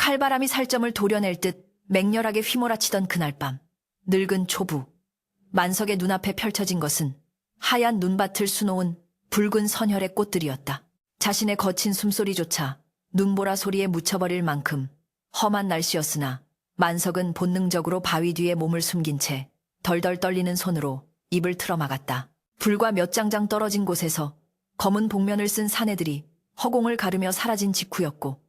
칼바람이 살점을 도려낼 듯 맹렬하게 휘몰아치던 그날 밤, 늙은 초부 만석의 눈앞에 펼쳐진 것은 하얀 눈밭을 수놓은 붉은 선혈의 꽃들이었다. 자신의 거친 숨소리조차 눈보라 소리에 묻혀버릴 만큼 험한 날씨였으나 만석은 본능적으로 바위 뒤에 몸을 숨긴 채 덜덜 떨리는 손으로 입을 틀어막았다. 불과 몇 장장 떨어진 곳에서 검은 복면을 쓴 사내들이 허공을 가르며 사라진 직후였고,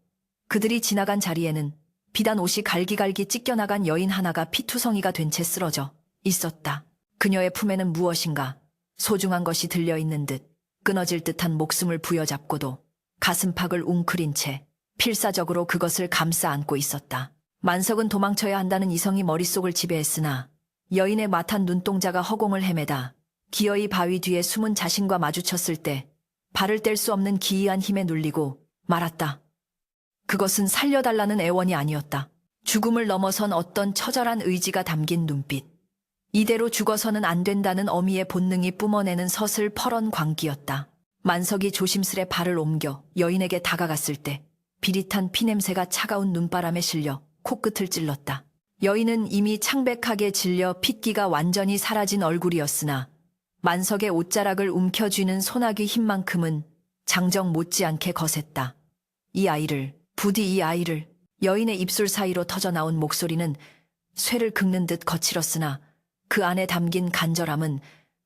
그들이 지나간 자리에는 비단 옷이 갈기갈기 찢겨나간 여인 하나가 피투성이가 된 채 쓰러져 있었다. 그녀의 품에는 무엇인가 소중한 것이 들려있는 듯 끊어질 듯한 목숨을 부여잡고도 가슴팍을 웅크린 채 필사적으로 그것을 감싸 안고 있었다. 만석은 도망쳐야 한다는 이성이 머릿속을 지배했으나 여인의 마탄 눈동자가 허공을 헤매다 기어이 바위 뒤에 숨은 자신과 마주쳤을 때 발을 뗄 수 없는 기이한 힘에 눌리고 말았다. 그것은 살려달라는 애원이 아니었다. 죽음을 넘어선 어떤 처절한 의지가 담긴 눈빛. 이대로 죽어서는 안 된다는 어미의 본능이 뿜어내는 서슬퍼런 광기였다. 만석이 조심스레 발을 옮겨 여인에게 다가갔을 때 비릿한 피냄새가 차가운 눈바람에 실려 코끝을 찔렀다. 여인은 이미 창백하게 질려 핏기가 완전히 사라진 얼굴이었으나 만석의 옷자락을 움켜쥐는 소나기 힘만큼은 장정 못지않게 거셌다. 부디 이 아이를. 여인의 입술 사이로 터져나온 목소리는 쇠를 긁는 듯 거칠었으나 그 안에 담긴 간절함은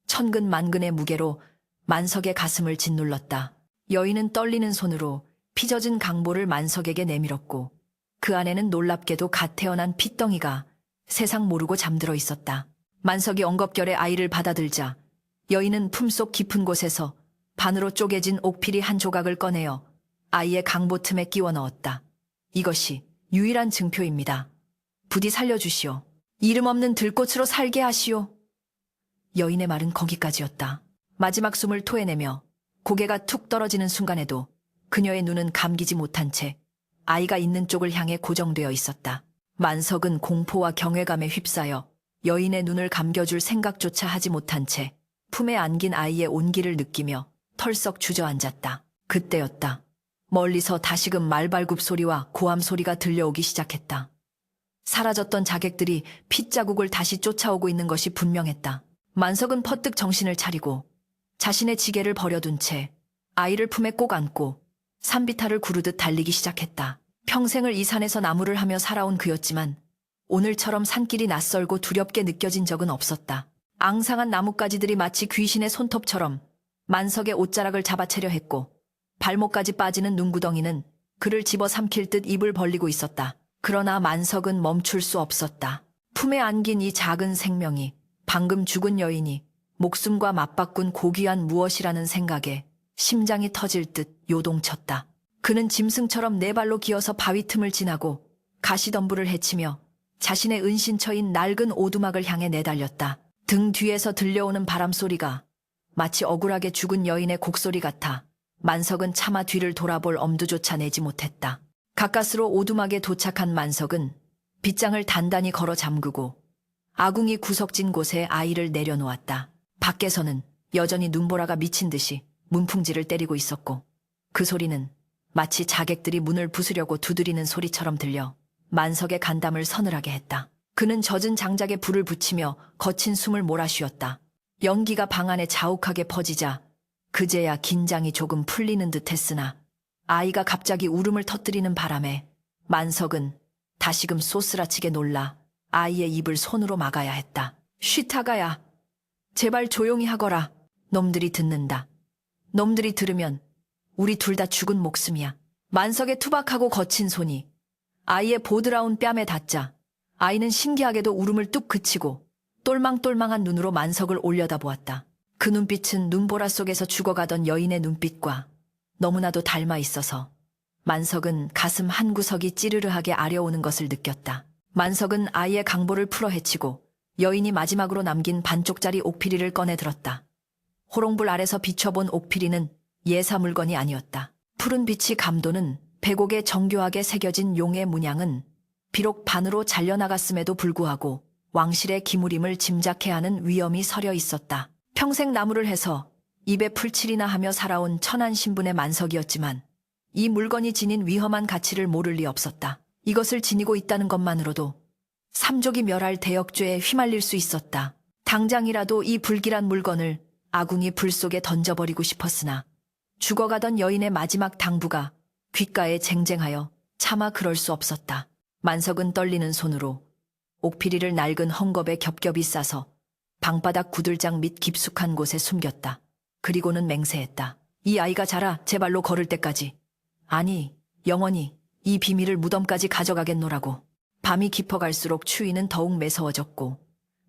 천근만근의 무게로 만석의 가슴을 짓눌렀다. 여인은 떨리는 손으로 피젖은 강보를 만석에게 내밀었고 그 안에는 놀랍게도 갓 태어난 핏덩이가 세상 모르고 잠들어 있었다. 만석이 엉겁결에 아이를 받아들자 여인은 품속 깊은 곳에서 반으로 쪼개진 옥피리 한 조각을 꺼내어 아이의 강보 틈에 끼워 넣었다. 이것이 유일한 증표입니다. 부디 살려주시오. 이름 없는 들꽃으로 살게 하시오. 여인의 말은 거기까지였다. 마지막 숨을 토해내며 고개가 툭 떨어지는 순간에도 그녀의 눈은 감기지 못한 채 아이가 있는 쪽을 향해 고정되어 있었다. 만석은 공포와 경외감에 휩싸여 여인의 눈을 감겨줄 생각조차 하지 못한 채 품에 안긴 아이의 온기를 느끼며 털썩 주저앉았다. 그때였다. 멀리서 다시금 말발굽 소리와 고함 소리가 들려오기 시작했다. 사라졌던 자객들이 핏자국을 다시 쫓아오고 있는 것이 분명했다. 만석은 퍼뜩 정신을 차리고 자신의 지게를 버려둔 채 아이를 품에 꼭 안고 산비탈을 구르듯 달리기 시작했다. 평생을 이 산에서 나무를 하며 살아온 그였지만 오늘처럼 산길이 낯설고 두렵게 느껴진 적은 없었다. 앙상한 나뭇가지들이 마치 귀신의 손톱처럼 만석의 옷자락을 잡아채려 했고 발목까지 빠지는 눈구덩이는 그를 집어삼킬 듯 입을 벌리고 있었다. 그러나 만석은 멈출 수 없었다. 품에 안긴 이 작은 생명이, 방금 죽은 여인이 목숨과 맞바꾼 고귀한 무엇이라는 생각에 심장이 터질 듯 요동쳤다. 그는 짐승처럼 네 발로 기어서 바위 틈을 지나고 가시덤불을 헤치며 자신의 은신처인 낡은 오두막을 향해 내달렸다. 등 뒤에서 들려오는 바람소리가 마치 억울하게 죽은 여인의 곡소리 같아 만석은 차마 뒤를 돌아볼 엄두조차 내지 못했다. 가까스로 오두막에 도착한 만석은 빗장을 단단히 걸어 잠그고 아궁이 구석진 곳에 아이를 내려놓았다. 밖에서는 여전히 눈보라가 미친 듯이 문풍지를 때리고 있었고 그 소리는 마치 자객들이 문을 부수려고 두드리는 소리처럼 들려 만석의 간담을 서늘하게 했다. 그는 젖은 장작에 불을 붙이며 거친 숨을 몰아쉬었다. 연기가 방 안에 자욱하게 퍼지자 그제야 긴장이 조금 풀리는 듯 했으나 아이가 갑자기 울음을 터뜨리는 바람에 만석은 다시금 쏘스라치게 놀라 아이의 입을 손으로 막아야 했다. 쉬타가야, 제발 조용히 하거라. 놈들이 듣는다. 놈들이 들으면 우리 둘 다 죽은 목숨이야. 만석의 투박하고 거친 손이 아이의 보드라운 뺨에 닿자 아이는 신기하게도 울음을 뚝 그치고 똘망똘망한 눈으로 만석을 올려다보았다. 그 눈빛은 눈보라 속에서 죽어가던 여인의 눈빛과 너무나도 닮아 있어서 만석은 가슴 한구석이 찌르르하게 아려오는 것을 느꼈다. 만석은 아이의 강보를 풀어 헤치고 여인이 마지막으로 남긴 반쪽짜리 옥피리를 꺼내 들었다. 호롱불 아래서 비춰본 옥피리는 예사 물건이 아니었다. 푸른 빛이 감도는 백옥에 정교하게 새겨진 용의 문양은 비록 반으로 잘려나갔음에도 불구하고 왕실의 기물임을 짐작해 하는 위엄이 서려 있었다. 평생 나무를 해서 입에 풀칠이나 하며 살아온 천한 신분의 만석이었지만 이 물건이 지닌 위험한 가치를 모를 리 없었다. 이것을 지니고 있다는 것만으로도 삼족이 멸할 대역죄에 휘말릴 수 있었다. 당장이라도 이 불길한 물건을 아궁이 불 속에 던져버리고 싶었으나 죽어가던 여인의 마지막 당부가 귓가에 쟁쟁하여 차마 그럴 수 없었다. 만석은 떨리는 손으로 옥피리를 낡은 헝겊에 겹겹이 싸서 방바닥 구들장 밑 깊숙한 곳에 숨겼다. 그리고는 맹세했다. 이 아이가 자라 제 발로 걸을 때까지, 아니 영원히 이 비밀을 무덤까지 가져가겠노라고. 밤이 깊어갈수록 추위는 더욱 매서워졌고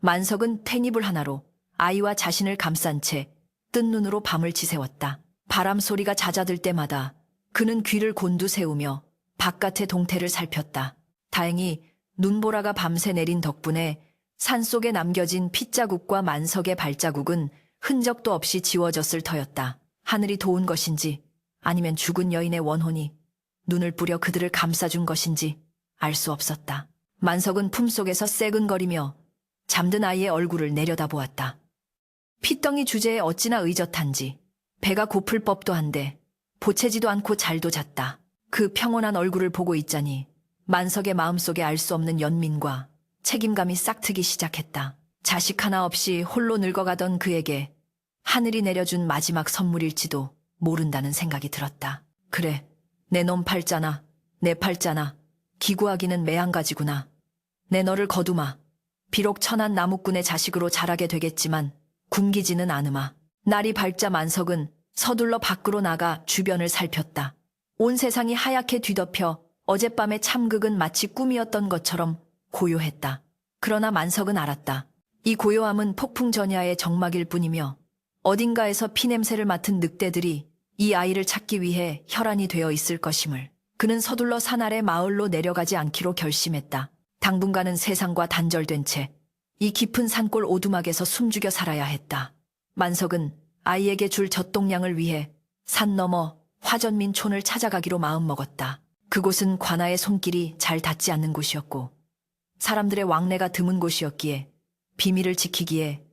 만석은 탱이불 하나로 아이와 자신을 감싼 채 뜬 눈으로 밤을 지새웠다. 바람 소리가 잦아들 때마다 그는 귀를 곤두세우며 바깥의 동태를 살폈다. 다행히 눈보라가 밤새 내린 덕분에 산속에 남겨진 핏자국과 만석의 발자국은 흔적도 없이 지워졌을 터였다. 하늘이 도운 것인지 아니면 죽은 여인의 원혼이 눈을 뿌려 그들을 감싸준 것인지 알 수 없었다. 만석은 품속에서 새근거리며 잠든 아이의 얼굴을 내려다보았다. 핏덩이 주제에 어찌나 의젓한지 배가 고플 법도 한데 보채지도 않고 잘도 잤다. 그 평온한 얼굴을 보고 있자니 만석의 마음속에 알 수 없는 연민과 책임감이 싹트기 시작했다. 자식 하나 없이 홀로 늙어가던 그에게 하늘이 내려준 마지막 선물일지도 모른다는 생각이 들었다. 그래, 내 놈 팔자나 내 팔자나 기구하기는 매한가지구나. 내 너를 거두마. 비록 천한 나무꾼의 자식으로 자라게 되겠지만 굶기지는 않으마. 날이 밝자 만석은 서둘러 밖으로 나가 주변을 살폈다. 온 세상이 하얗게 뒤덮여 어젯밤의 참극은 마치 꿈이었던 것처럼 고요했다. 그러나 만석은 알았다. 이 고요함은 폭풍전야의 정막일 뿐이며 어딘가에서 피냄새를 맡은 늑대들이 이 아이를 찾기 위해 혈안이 되어 있을 것임을. 그는 서둘러 산 아래 마을로 내려가지 않기로 결심했다. 당분간은 세상과 단절된 채 이 깊은 산골 오두막에서 숨죽여 살아야 했다. 만석은 아이에게 줄 젖동량을 위해 산 너머 화전민촌을 찾아가기로 마음먹었다. 그곳은 관아의 손길이 잘 닿지 않는 곳이었고 사람들의 왕래가 드문 곳이었기에 비밀을 지키기에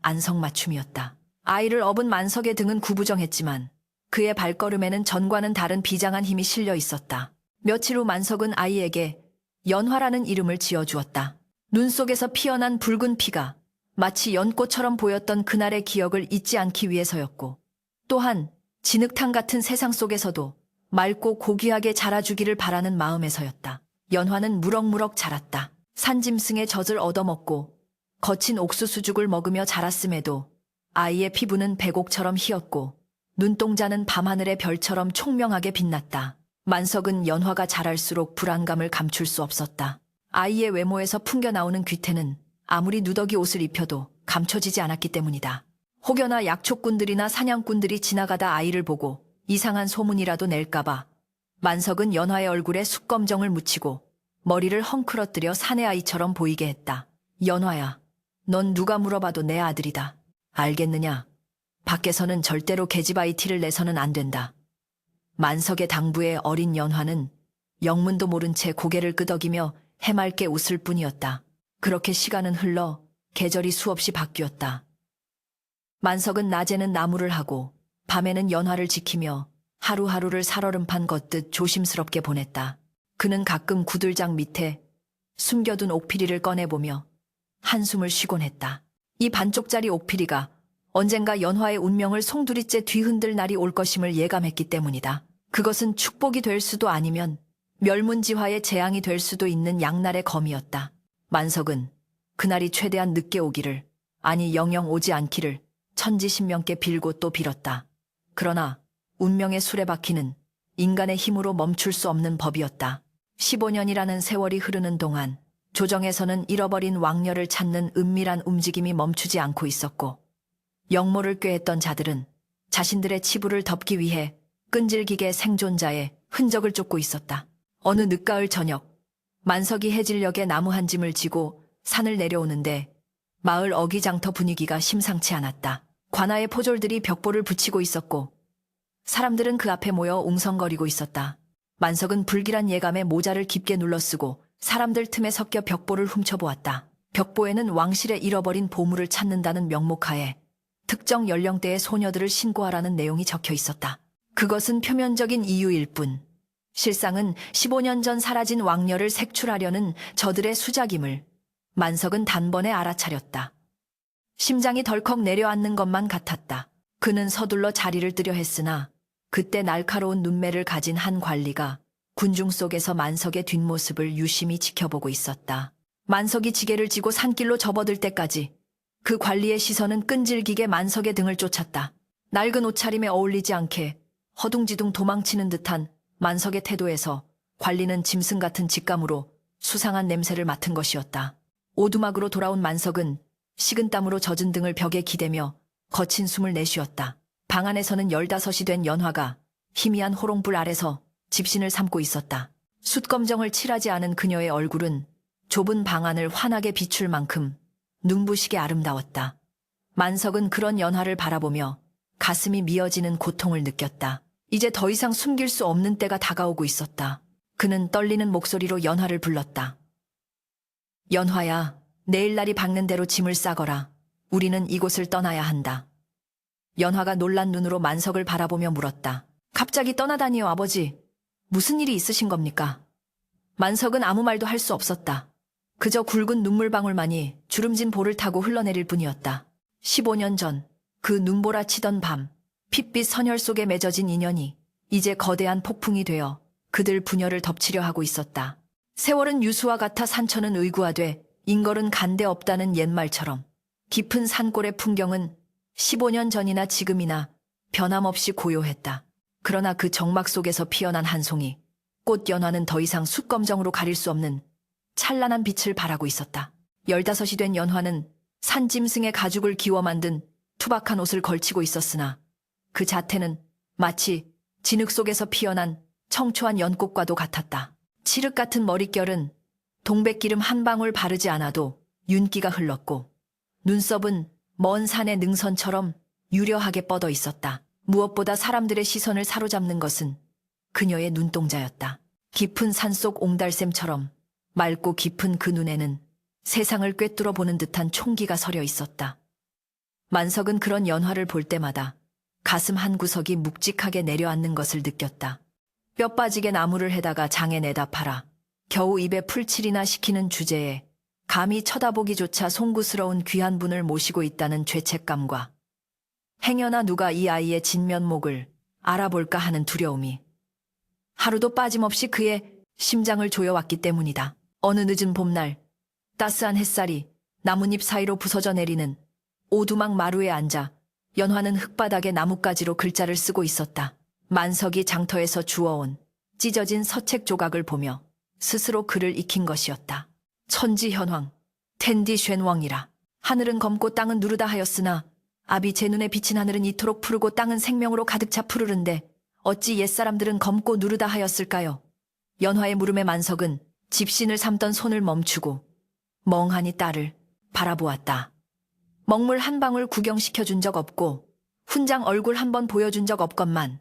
안성맞춤이었다. 아이를 업은 만석의 등은 구부정했지만 그의 발걸음에는 전과는 다른 비장한 힘이 실려 있었다. 며칠 후 만석은 아이에게 연화라는 이름을 지어주었다. 눈 속에서 피어난 붉은 피가 마치 연꽃처럼 보였던 그날의 기억을 잊지 않기 위해서였고 또한 진흙탕 같은 세상 속에서도 맑고 고귀하게 자라주기를 바라는 마음에서였다. 연화는 무럭무럭 자랐다. 산짐승의 젖을 얻어먹고 거친 옥수수죽을 먹으며 자랐음에도 아이의 피부는 백옥처럼 희었고 눈동자는 밤하늘의 별처럼 총명하게 빛났다. 만석은 연화가 자랄수록 불안감을 감출 수 없었다. 아이의 외모에서 풍겨나오는 귀태는 아무리 누더기 옷을 입혀도 감춰지지 않았기 때문이다. 혹여나 약초꾼들이나 사냥꾼들이 지나가다 아이를 보고 이상한 소문이라도 낼까봐 만석은 연화의 얼굴에 숯검정을 묻히고 머리를 헝클어뜨려 사내아이처럼 보이게 했다. 연화야, 넌 누가 물어봐도 내 아들이다. 알겠느냐? 밖에서는 절대로 계집아이 티를 내서는 안 된다. 만석의 당부에 어린 연화는 영문도 모른 채 고개를 끄덕이며 해맑게 웃을 뿐이었다. 그렇게 시간은 흘러 계절이 수없이 바뀌었다. 만석은 낮에는 나무를 하고 밤에는 연화를 지키며 하루하루를 살얼음판 걷듯 조심스럽게 보냈다. 그는 가끔 구들장 밑에 숨겨둔 옥피리를 꺼내보며 한숨을 쉬곤 했다. 이 반쪽짜리 옥피리가 언젠가 연화의 운명을 송두리째 뒤흔들 날이 올 것임을 예감했기 때문이다. 그것은 축복이 될 수도 아니면 멸문지화의 재앙이 될 수도 있는 양날의 검이었다. 만석은 그날이 최대한 늦게 오기를, 아니 영영 오지 않기를 천지신명께 빌고 또 빌었다. 그러나 운명의 수레바퀴는 인간의 힘으로 멈출 수 없는 법이었다. 15년이라는 세월이 흐르는 동안 조정에서는 잃어버린 왕녀를 찾는 은밀한 움직임이 멈추지 않고 있었고 영모를 꾀했던 자들은 자신들의 치부를 덮기 위해 끈질기게 생존자의 흔적을 쫓고 있었다. 어느 늦가을 저녁, 만석이 해질녘에 나무 한 짐을 지고 산을 내려오는데 마을 어기장터 분위기가 심상치 않았다. 관아의 포졸들이 벽보를 붙이고 있었고 사람들은 그 앞에 모여 웅성거리고 있었다. 만석은 불길한 예감에 모자를 깊게 눌러쓰고 사람들 틈에 섞여 벽보를 훔쳐보았다. 벽보에는 왕실에 잃어버린 보물을 찾는다는 명목하에 특정 연령대의 소녀들을 신고하라는 내용이 적혀 있었다. 그것은 표면적인 이유일 뿐 실상은 15년 전 사라진 왕녀를 색출하려는 저들의 수작임을 만석은 단번에 알아차렸다. 심장이 덜컥 내려앉는 것만 같았다. 그는 서둘러 자리를 뜨려 했으나 그때 날카로운 눈매를 가진 한 관리가 군중 속에서 만석의 뒷모습을 유심히 지켜보고 있었다. 만석이 지게를 지고 산길로 접어들 때까지 그 관리의 시선은 끈질기게 만석의 등을 쫓았다. 낡은 옷차림에 어울리지 않게 허둥지둥 도망치는 듯한 만석의 태도에서 관리는 짐승 같은 직감으로 수상한 냄새를 맡은 것이었다. 오두막으로 돌아온 만석은 식은땀으로 젖은 등을 벽에 기대며 거친 숨을 내쉬었다. 방 안에서는 15이 된 연화가 희미한 호롱불 아래서 집신을 삼고 있었다. 숯검정을 칠하지 않은 그녀의 얼굴은 좁은 방 안을 환하게 비출 만큼 눈부시게 아름다웠다. 만석은 그런 연화를 바라보며 가슴이 미어지는 고통을 느꼈다. 이제 더 이상 숨길 수 없는 때가 다가오고 있었다. 그는 떨리는 목소리로 연화를 불렀다. 연화야, 내일날이 밝는 대로 짐을 싸거라. 우리는 이곳을 떠나야 한다. 연화가 놀란 눈으로 만석을 바라보며 물었다. 갑자기 떠나다니요, 아버지. 무슨 일이 있으신 겁니까? 만석은 아무 말도 할 수 없었다. 그저 굵은 눈물방울만이 주름진 볼을 타고 흘러내릴 뿐이었다. 15년 전 그 눈보라치던 밤, 핏빛 선혈 속에 맺어진 인연이 이제 거대한 폭풍이 되어 그들 부녀를 덮치려 하고 있었다. 세월은 유수와 같아 산천은 의구하되 인걸은 간대 없다는 옛말처럼 깊은 산골의 풍경은 15년 전이나 지금이나 변함없이 고요했다. 그러나 그 정막 속에서 피어난 한 송이 꽃 연화는 더 이상 숯검정으로 가릴 수 없는 찬란한 빛을 발하고 있었다. 15이 된 연화는 산짐승의 가죽을 기워 만든 투박한 옷을 걸치고 있었으나 그 자태는 마치 진흙 속에서 피어난 청초한 연꽃과도 같았다. 칠흑 같은 머릿결은 동백기름 한 방울 바르지 않아도 윤기가 흘렀고 눈썹은 먼 산의 능선처럼 유려하게 뻗어 있었다. 무엇보다 사람들의 시선을 사로잡는 것은 그녀의 눈동자였다. 깊은 산속 옹달샘처럼 맑고 깊은 그 눈에는 세상을 꿰뚫어 보는 듯한 총기가 서려 있었다. 만석은 그런 연화를 볼 때마다 가슴 한 구석이 묵직하게 내려앉는 것을 느꼈다. 뼈 빠지게 나무를 해다가 장에 내다 팔아 겨우 입에 풀칠이나 시키는 주제에 감히 쳐다보기조차 송구스러운 귀한 분을 모시고 있다는 죄책감과 행여나 누가 이 아이의 진면목을 알아볼까 하는 두려움이 하루도 빠짐없이 그의 심장을 조여왔기 때문이다. 어느 늦은 봄날 따스한 햇살이 나뭇잎 사이로 부서져 내리는 오두막 마루에 앉아 연화는 흙바닥에 나뭇가지로 글자를 쓰고 있었다. 만석이 장터에서 주워온 찢어진 서책 조각을 보며 스스로 글을 익힌 것이었다. 천지현황, 텐디쉔웡이라. 하늘은 검고 땅은 누르다 하였으나 아비 제 눈에 비친 하늘은 이토록 푸르고 땅은 생명으로 가득 차 푸르른데 어찌 옛사람들은 검고 누르다 하였을까요? 연화의 물음에 만석은 집신을 삼던 손을 멈추고 멍하니 딸을 바라보았다. 먹물 한 방울 구경시켜준 적 없고 훈장 얼굴 한 번 보여준 적 없건만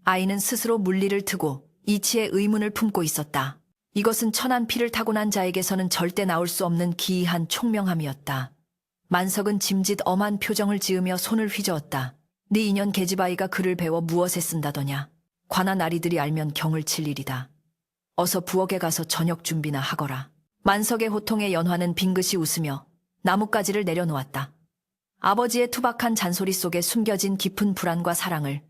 아이는 스스로 물리를 트고 이치의 의문을 품고 있었다. 이것은 천한 피를 타고난 자에게서는 절대 나올 수 없는 기이한 총명함이었다. 만석은 짐짓 엄한 표정을 지으며 손을 휘저었다. 네 인연 계집아이가 글을 배워 무엇에 쓴다더냐. 관한 아리들이 알면 경을 칠 일이다. 어서 부엌에 가서 저녁 준비나 하거라. 만석의 호통에 연화는 빙긋이 웃으며 나뭇가지를 내려놓았다. 아버지의 투박한 잔소리 속에 숨겨진 깊은 불안과 사랑을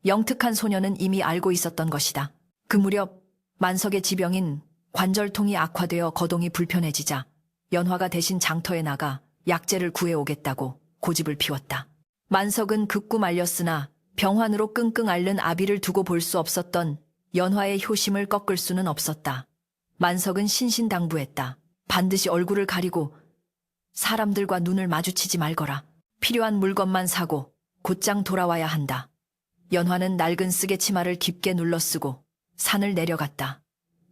영특한 소녀는 이미 알고 있었던 것이다. 그 무렵 만석의 지병인 관절통이 악화되어 거동이 불편해지자 연화가 대신 장터에 나가 약재를 구해오겠다고 고집을 피웠다. 만석은 극구 말렸으나 병환으로 끙끙 앓는 아비를 두고 볼 수 없었던 연화의 효심을 꺾을 수는 없었다. 만석은 신신당부했다. 반드시 얼굴을 가리고 사람들과 눈을 마주치지 말거라. 필요한 물건만 사고 곧장 돌아와야 한다. 연화는 낡은 쓰개 치마를 깊게 눌러 쓰고 산을 내려갔다.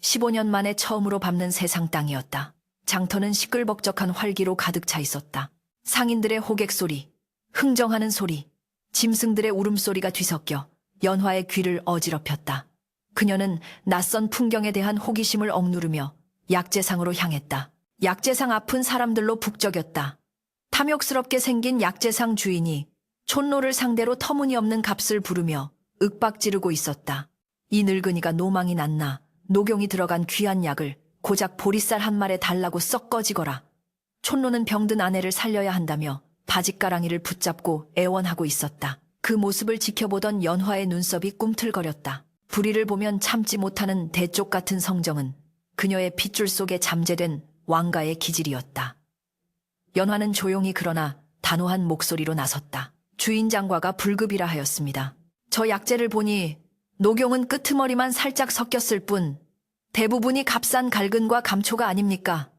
15년 만에 처음으로 밟는 세상 땅이었다. 장터는 시끌벅적한 활기로 가득 차 있었다. 상인들의 호객 소리, 흥정하는 소리, 짐승들의 울음소리가 뒤섞여 연화의 귀를 어지럽혔다. 그녀는 낯선 풍경에 대한 호기심을 억누르며 약재상으로 향했다. 약재상 앞은 사람들로 북적였다. 탐욕스럽게 생긴 약재상 주인이 촌노를 상대로 터무니없는 값을 부르며 윽박 지르고 있었다. 이 늙은이가 노망이 났나 녹용이 들어간 귀한 약을 고작 보리쌀 한 말에 달라고 썩 꺼지거라. 촌노는 병든 아내를 살려야 한다며 바짓가랑이를 붙잡고 애원하고 있었다. 그 모습을 지켜보던 연화의 눈썹이 꿈틀거렸다. 불의를 보면 참지 못하는 대쪽 같은 성정은 그녀의 핏줄 속에 잠재된 왕가의 기질이었다. 연화는 조용히 그러나 단호한 목소리로 나섰다. 주인 장과가 불급이라 하였습니다. 저 약재를 보니 녹용은 끄트머리만 살짝 섞였을 뿐 대부분이 값싼 갈근과 감초가 아닙니까?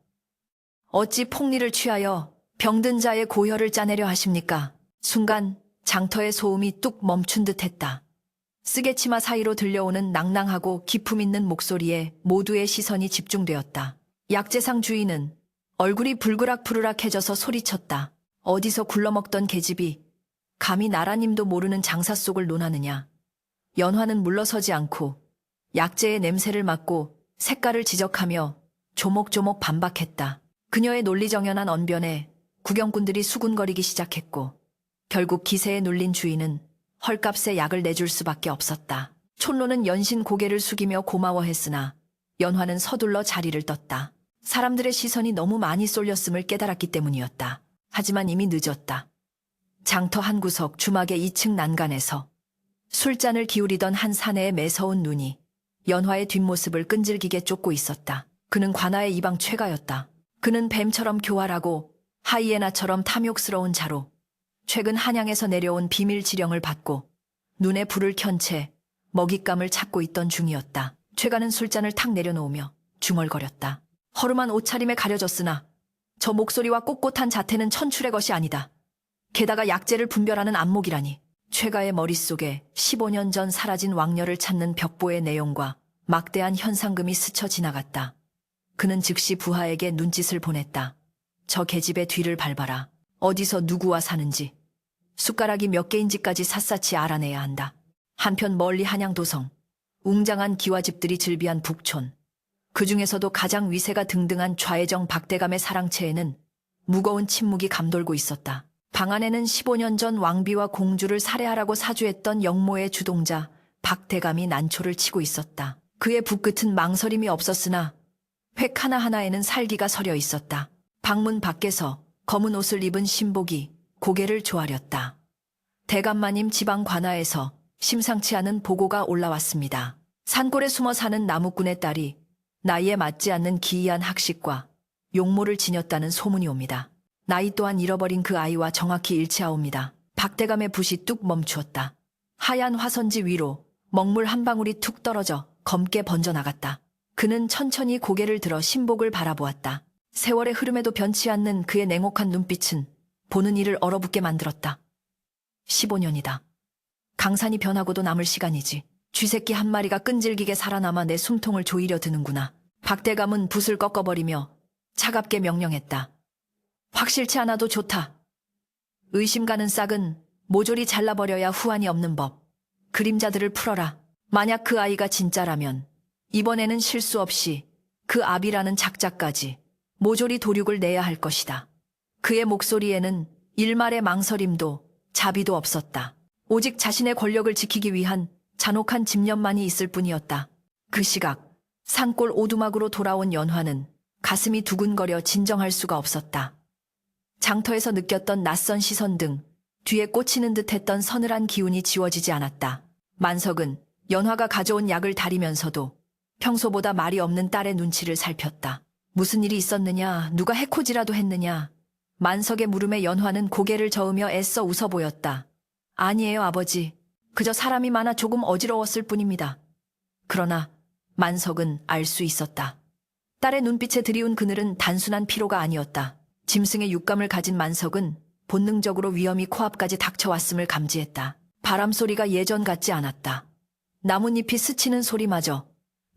어찌 폭리를 취하여 병든 자의 고혈을 짜내려 하십니까? 순간 장터의 소음이 뚝 멈춘 듯했다. 쓰개치마 사이로 들려오는 낭낭하고 기품 있는 목소리에 모두의 시선이 집중되었다. 약재상 주인은 얼굴이 불그락푸르락해져서 소리쳤다. 어디서 굴러먹던 계집이 감히 나라님도 모르는 장사 속을 논하느냐. 연화는 물러서지 않고 약재의 냄새를 맡고 색깔을 지적하며 조목조목 반박했다. 그녀의 논리정연한 언변에 구경꾼들이 수군거리기 시작했고 결국 기세에 눌린 주인은 헐값에 약을 내줄 수밖에 없었다. 촌로는 연신 고개를 숙이며 고마워했으나 연화는 서둘러 자리를 떴다. 사람들의 시선이 너무 많이 쏠렸음을 깨달았기 때문이었다. 하지만 이미 늦었다. 장터 한 구석 주막의 2층 난간에서 술잔을 기울이던 한 사내의 매서운 눈이 연화의 뒷모습을 끈질기게 쫓고 있었다. 그는 관아의 이방 최가였다. 그는 뱀처럼 교활하고 하이에나처럼 탐욕스러운 자로 최근 한양에서 내려온 비밀 지령을 받고 눈에 불을 켠 채 먹잇감을 찾고 있던 중이었다. 최가는 술잔을 탁 내려놓으며 중얼거렸다. 허름한 옷차림에 가려졌으나 저 목소리와 꼿꼿한 자태는 천출의 것이 아니다. 게다가 약재를 분별하는 안목이라니. 최가의 머릿속에 15년 전 사라진 왕녀를 찾는 벽보의 내용과 막대한 현상금이 스쳐 지나갔다. 그는 즉시 부하에게 눈짓을 보냈다. 저 계집의 뒤를 밟아라. 어디서 누구와 사는지, 숟가락이 몇 개인지까지 샅샅이 알아내야 한다. 한편 멀리 한양도성, 웅장한 기와집들이 즐비한 북촌, 그 중에서도 가장 위세가 등등한 좌회정 박대감의 사랑채에는 무거운 침묵이 감돌고 있었다. 방 안에는 15년 전 왕비와 공주를 살해하라고 사주했던 영모의 주동자 박대감이 난초를 치고 있었다. 그의 붓끝은 망설임이 없었으나 획 하나하나에는 살기가 서려 있었다. 방문 밖에서 검은 옷을 입은 신복이 고개를 조아렸다. 대감마님 지방 관아에서 심상치 않은 보고가 올라왔습니다. 산골에 숨어 사는 나무꾼의 딸이 나이에 맞지 않는 기이한 학식과 용모를 지녔다는 소문이 옵니다. 나이 또한 잃어버린 그 아이와 정확히 일치하옵니다. 박대감의 붓이 뚝 멈추었다. 하얀 화선지 위로 먹물 한 방울이 툭 떨어져 검게 번져나갔다. 그는 천천히 고개를 들어 신복을 바라보았다. 세월의 흐름에도 변치 않는 그의 냉혹한 눈빛은 보는 이를 얼어붙게 만들었다. 15년이다. 강산이 변하고도 남을 시간이지. 쥐새끼 한 마리가 끈질기게 살아남아 내 숨통을 조이려 드는구나. 박대감은 붓을 꺾어버리며 차갑게 명령했다. 확실치 않아도 좋다. 의심 가는 싹은 모조리 잘라버려야 후환이 없는 법. 그림자들을 풀어라. 만약 그 아이가 진짜라면 이번에는 실수 없이 그 압이라는 작자까지 모조리 도륙을 내야 할 것이다. 그의 목소리에는 일말의 망설임도 자비도 없었다. 오직 자신의 권력을 지키기 위한 잔혹한 집념만이 있을 뿐이었다. 그 시각 산골 오두막으로 돌아온 연화는 가슴이 두근거려 진정할 수가 없었다. 장터에서 느꼈던 낯선 시선 등 뒤에 꽂히는 듯했던 서늘한 기운이 지워지지 않았다. 만석은 연화가 가져온 약을 다리면서도 평소보다 말이 없는 딸의 눈치를 살폈다. 무슨 일이 있었느냐, 누가 해코지라도 했느냐. 만석의 물음에 연화는 고개를 저으며 애써 웃어 보였다. 아니에요, 아버지. 그저 사람이 많아 조금 어지러웠을 뿐입니다. 그러나 만석은 알 수 있었다. 딸의 눈빛에 드리운 그늘은 단순한 피로가 아니었다. 짐승의 육감을 가진 만석은 본능적으로 위험이 코앞까지 닥쳐왔음을 감지했다. 바람소리가 예전 같지 않았다. 나뭇잎이 스치는 소리마저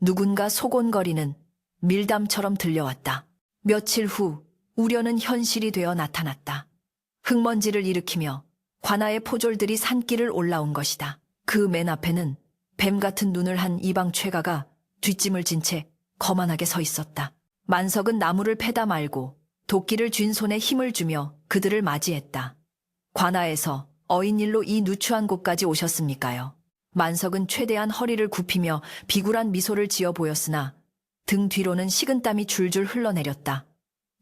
누군가 소곤거리는 밀담처럼 들려왔다. 며칠 후 우려는 현실이 되어 나타났다. 흙먼지를 일으키며 관아의 포졸들이 산길을 올라온 것이다. 그 맨 앞에는 뱀 같은 눈을 한 이방 최가가 뒷짐을 진 채 거만하게 서 있었다. 만석은 나무를 패다 말고 도끼를 쥔 손에 힘을 주며 그들을 맞이했다. 관아에서 어인일로 이 누추한 곳까지 오셨습니까요? 만석은 최대한 허리를 굽히며 비굴한 미소를 지어 보였으나 등 뒤로는 식은땀이 줄줄 흘러내렸다.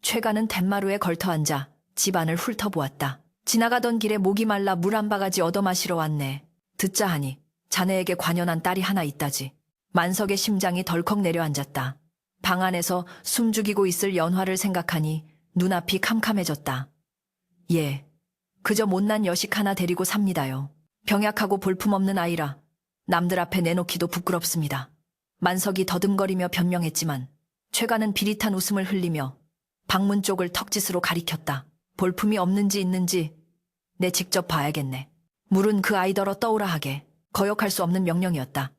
최가는 덴마루에 걸터앉아 집안을 훑어보았다. 지나가던 길에 목이 말라 물 한 바가지 얻어 마시러 왔네. 듣자 하니 자네에게 관연한 딸이 하나 있다지. 만석의 심장이 덜컥 내려앉았다. 방 안에서 숨죽이고 있을 연화를 생각하니 눈앞이 캄캄해졌다. 예, 그저 못난 여식 하나 데리고 삽니다요. 병약하고 볼품없는 아이라 남들 앞에 내놓기도 부끄럽습니다. 만석이 더듬거리며 변명했지만 최가는 비릿한 웃음을 흘리며 방문 쪽을 턱짓으로 가리켰다. 볼품이 없는지 있는지 내 직접 봐야겠네. 물은 그 아이더러 떠오라 하게 거역할 수 없는 명령이었다.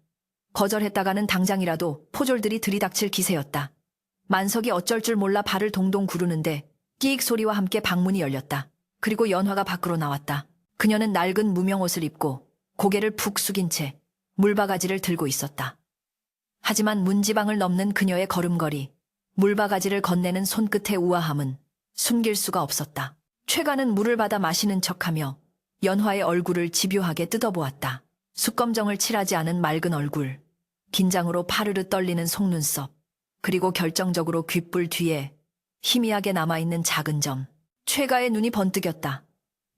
거절했다가는 당장이라도 포졸들이 들이닥칠 기세였다. 만석이 어쩔 줄 몰라 발을 동동 구르는데 끼익 소리와 함께 방문이 열렸다. 그리고 연화가 밖으로 나왔다. 그녀는 낡은 무명옷을 입고 고개를 푹 숙인 채 물바가지를 들고 있었다. 하지만 문지방을 넘는 그녀의 걸음걸이, 물바가지를 건네는 손끝의 우아함은 숨길 수가 없었다. 최가는 물을 받아 마시는 척하며 연화의 얼굴을 집요하게 뜯어보았다. 숯검정을 칠하지 않은 맑은 얼굴, 긴장으로 파르르 떨리는 속눈썹, 그리고 결정적으로 귓불 뒤에 희미하게 남아있는 작은 점. 최가의 눈이 번뜩였다.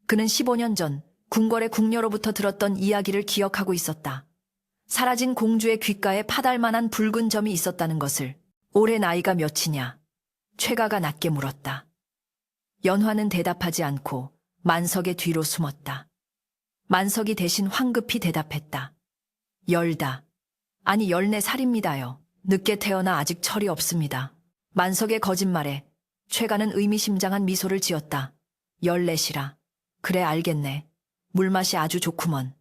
그는 15년 전 궁궐의 궁녀로부터 들었던 이야기를 기억하고 있었다. 사라진 공주의 귓가에 파달만한 붉은 점이 있었다는 것을. 올해 나이가 몇이냐? 최가가 낮게 물었다. 연화는 대답하지 않고 만석의 뒤로 숨었다. 만석이 대신 황급히 대답했다. 10다. 아니 14살입니다요. 늦게 태어나 아직 철이 없습니다. 만석의 거짓말에 최가는 의미심장한 미소를 지었다. 14이라. 그래 알겠네. 물맛이 아주 좋구먼.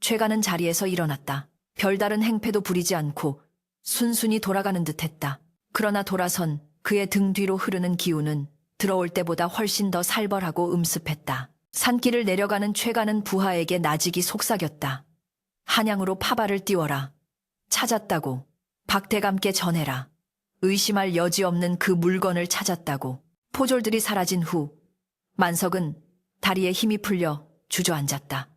최가는 자리에서 일어났다. 별다른 행패도 부리지 않고 순순히 돌아가는 듯했다. 그러나 돌아선 그의 등 뒤로 흐르는 기운은 들어올 때보다 훨씬 더 살벌하고 음습했다. 산길을 내려가는 최가는 부하에게 나직이 속삭였다. 한양으로 파발을 띄워라. 찾았다고. 박대감께 전해라. 의심할 여지 없는 그 물건을 찾았다고. 포졸들이 사라진 후 만석은 다리에 힘이 풀려 주저앉았다.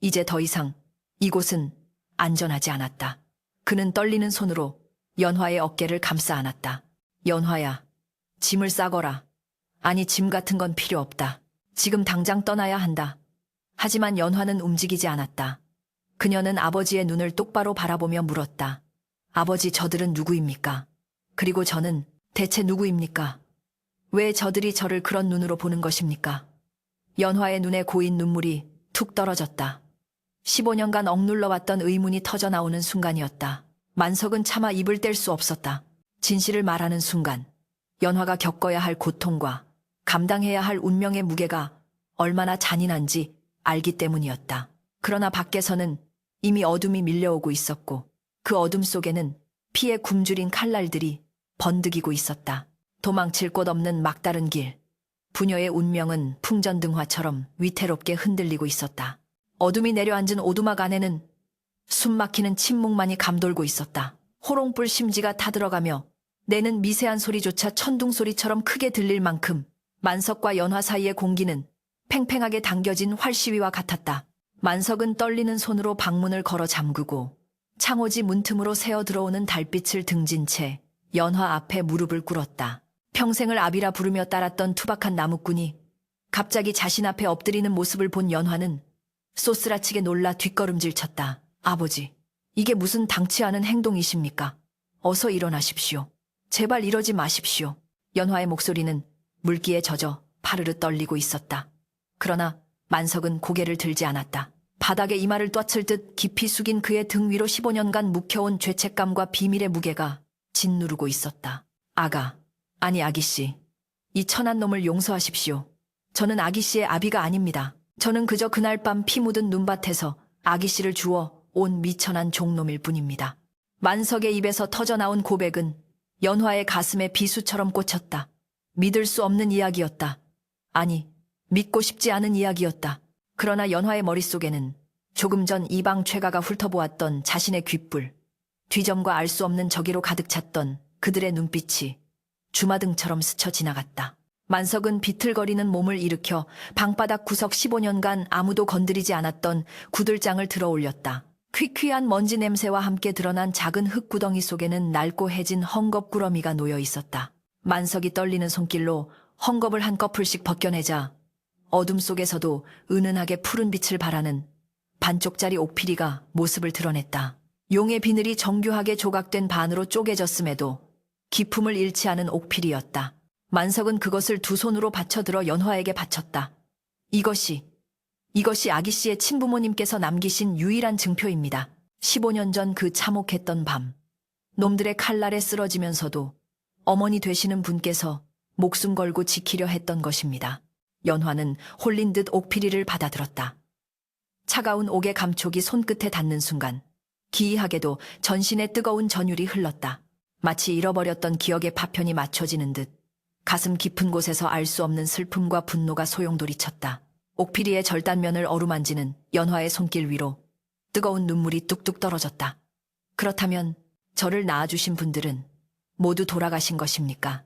이제 더 이상 이곳은 안전하지 않았다. 그는 떨리는 손으로 연화의 어깨를 감싸 안았다. 연화야, 짐을 싸거라. 아니 짐 같은 건 필요 없다. 지금 당장 떠나야 한다. 하지만 연화는 움직이지 않았다. 그녀는 아버지의 눈을 똑바로 바라보며 물었다. 아버지 저들은 누구입니까? 그리고 저는 대체 누구입니까? 왜 저들이 저를 그런 눈으로 보는 것입니까? 연화의 눈에 고인 눈물이 툭 떨어졌다. 15년간 억눌러왔던 의문이 터져나오는 순간이었다. 만석은 차마 입을 뗄 수 없었다. 진실을 말하는 순간 연화가 겪어야 할 고통과 감당해야 할 운명의 무게가 얼마나 잔인한지 알기 때문이었다. 그러나 밖에서는 이미 어둠이 밀려오고 있었고 그 어둠 속에는 피에 굶주린 칼날들이 번득이고 있었다. 도망칠 곳 없는 막다른 길. 부녀의 운명은 풍전등화처럼 위태롭게 흔들리고 있었다. 어둠이 내려앉은 오두막 안에는 숨막히는 침묵만이 감돌고 있었다. 호롱불 심지가 타들어가며 내는 미세한 소리조차 천둥소리처럼 크게 들릴 만큼 만석과 연화 사이의 공기는 팽팽하게 당겨진 활시위와 같았다. 만석은 떨리는 손으로 방문을 걸어 잠그고 창호지 문틈으로 새어 들어오는 달빛을 등진 채 연화 앞에 무릎을 꿇었다. 평생을 아비라 부르며 따랐던 투박한 나무꾼이 갑자기 자신 앞에 엎드리는 모습을 본 연화는 쏘스라치게 놀라 뒷걸음질 쳤다. 아버지, 이게 무슨 당치 않은 행동이십니까? 어서 일어나십시오. 제발 이러지 마십시오. 연화의 목소리는 물기에 젖어 파르르 떨리고 있었다. 그러나 만석은 고개를 들지 않았다. 바닥에 이마를 ጧ칠 듯 깊이 숙인 그의 등 위로 15년간 묵혀온 죄책감과 비밀의 무게가 짓누르고 있었다. 아가, 아니 아기씨, 이 천한 놈을 용서하십시오. 저는 아기씨의 아비가 아닙니다. 저는 그저 그날 밤 피 묻은 눈밭에서 아기씨를 주워 온 미천한 종놈일 뿐입니다. 만석의 입에서 터져나온 고백은 연화의 가슴에 비수처럼 꽂혔다. 믿을 수 없는 이야기였다. 아니, 믿고 싶지 않은 이야기였다. 그러나 연화의 머릿속에는 조금 전 이방 최가가 훑어보았던 자신의 귓불, 뒤점과 알 수 없는 저기로 가득 찼던 그들의 눈빛이 주마등처럼 스쳐 지나갔다. 만석은 비틀거리는 몸을 일으켜 방바닥 구석 15년간 아무도 건드리지 않았던 구들장을 들어 올렸다. 퀴퀴한 먼지 냄새와 함께 드러난 작은 흙구덩이 속에는 낡고 해진 헝겊꾸러미가 놓여 있었다. 만석이 떨리는 손길로 헝겊을 한 꺼풀씩 벗겨내자 어둠 속에서도 은은하게 푸른 빛을 발하는 반쪽짜리 옥피리가 모습을 드러냈다. 용의 비늘이 정교하게 조각된 반으로 쪼개졌음에도 기품을 잃지 않은 옥피리였다. 만석은 그것을 두 손으로 받쳐들어 연화에게 바쳤다. 이것이 아기씨의 친부모님께서 남기신 유일한 증표입니다. 15년 전 그 참혹했던 밤, 놈들의 칼날에 쓰러지면서도 어머니 되시는 분께서 목숨 걸고 지키려 했던 것입니다. 연화는 홀린 듯 옥피리를 받아들었다. 차가운 옥의 감촉이 손끝에 닿는 순간 기이하게도 전신에 뜨거운 전율이 흘렀다. 마치 잃어버렸던 기억의 파편이 맞춰지는 듯 가슴 깊은 곳에서 알 수 없는 슬픔과 분노가 소용돌이쳤다. 옥피리의 절단면을 어루만지는 연화의 손길 위로 뜨거운 눈물이 뚝뚝 떨어졌다. 그렇다면 저를 낳아주신 분들은 모두 돌아가신 것입니까?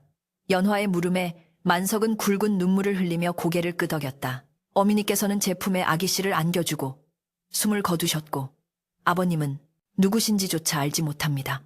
연화의 물음에 만석은 굵은 눈물을 흘리며 고개를 끄덕였다. 어머니께서는 제 품에 아기씨를 안겨주고 숨을 거두셨고 아버님은 누구신지조차 알지 못합니다.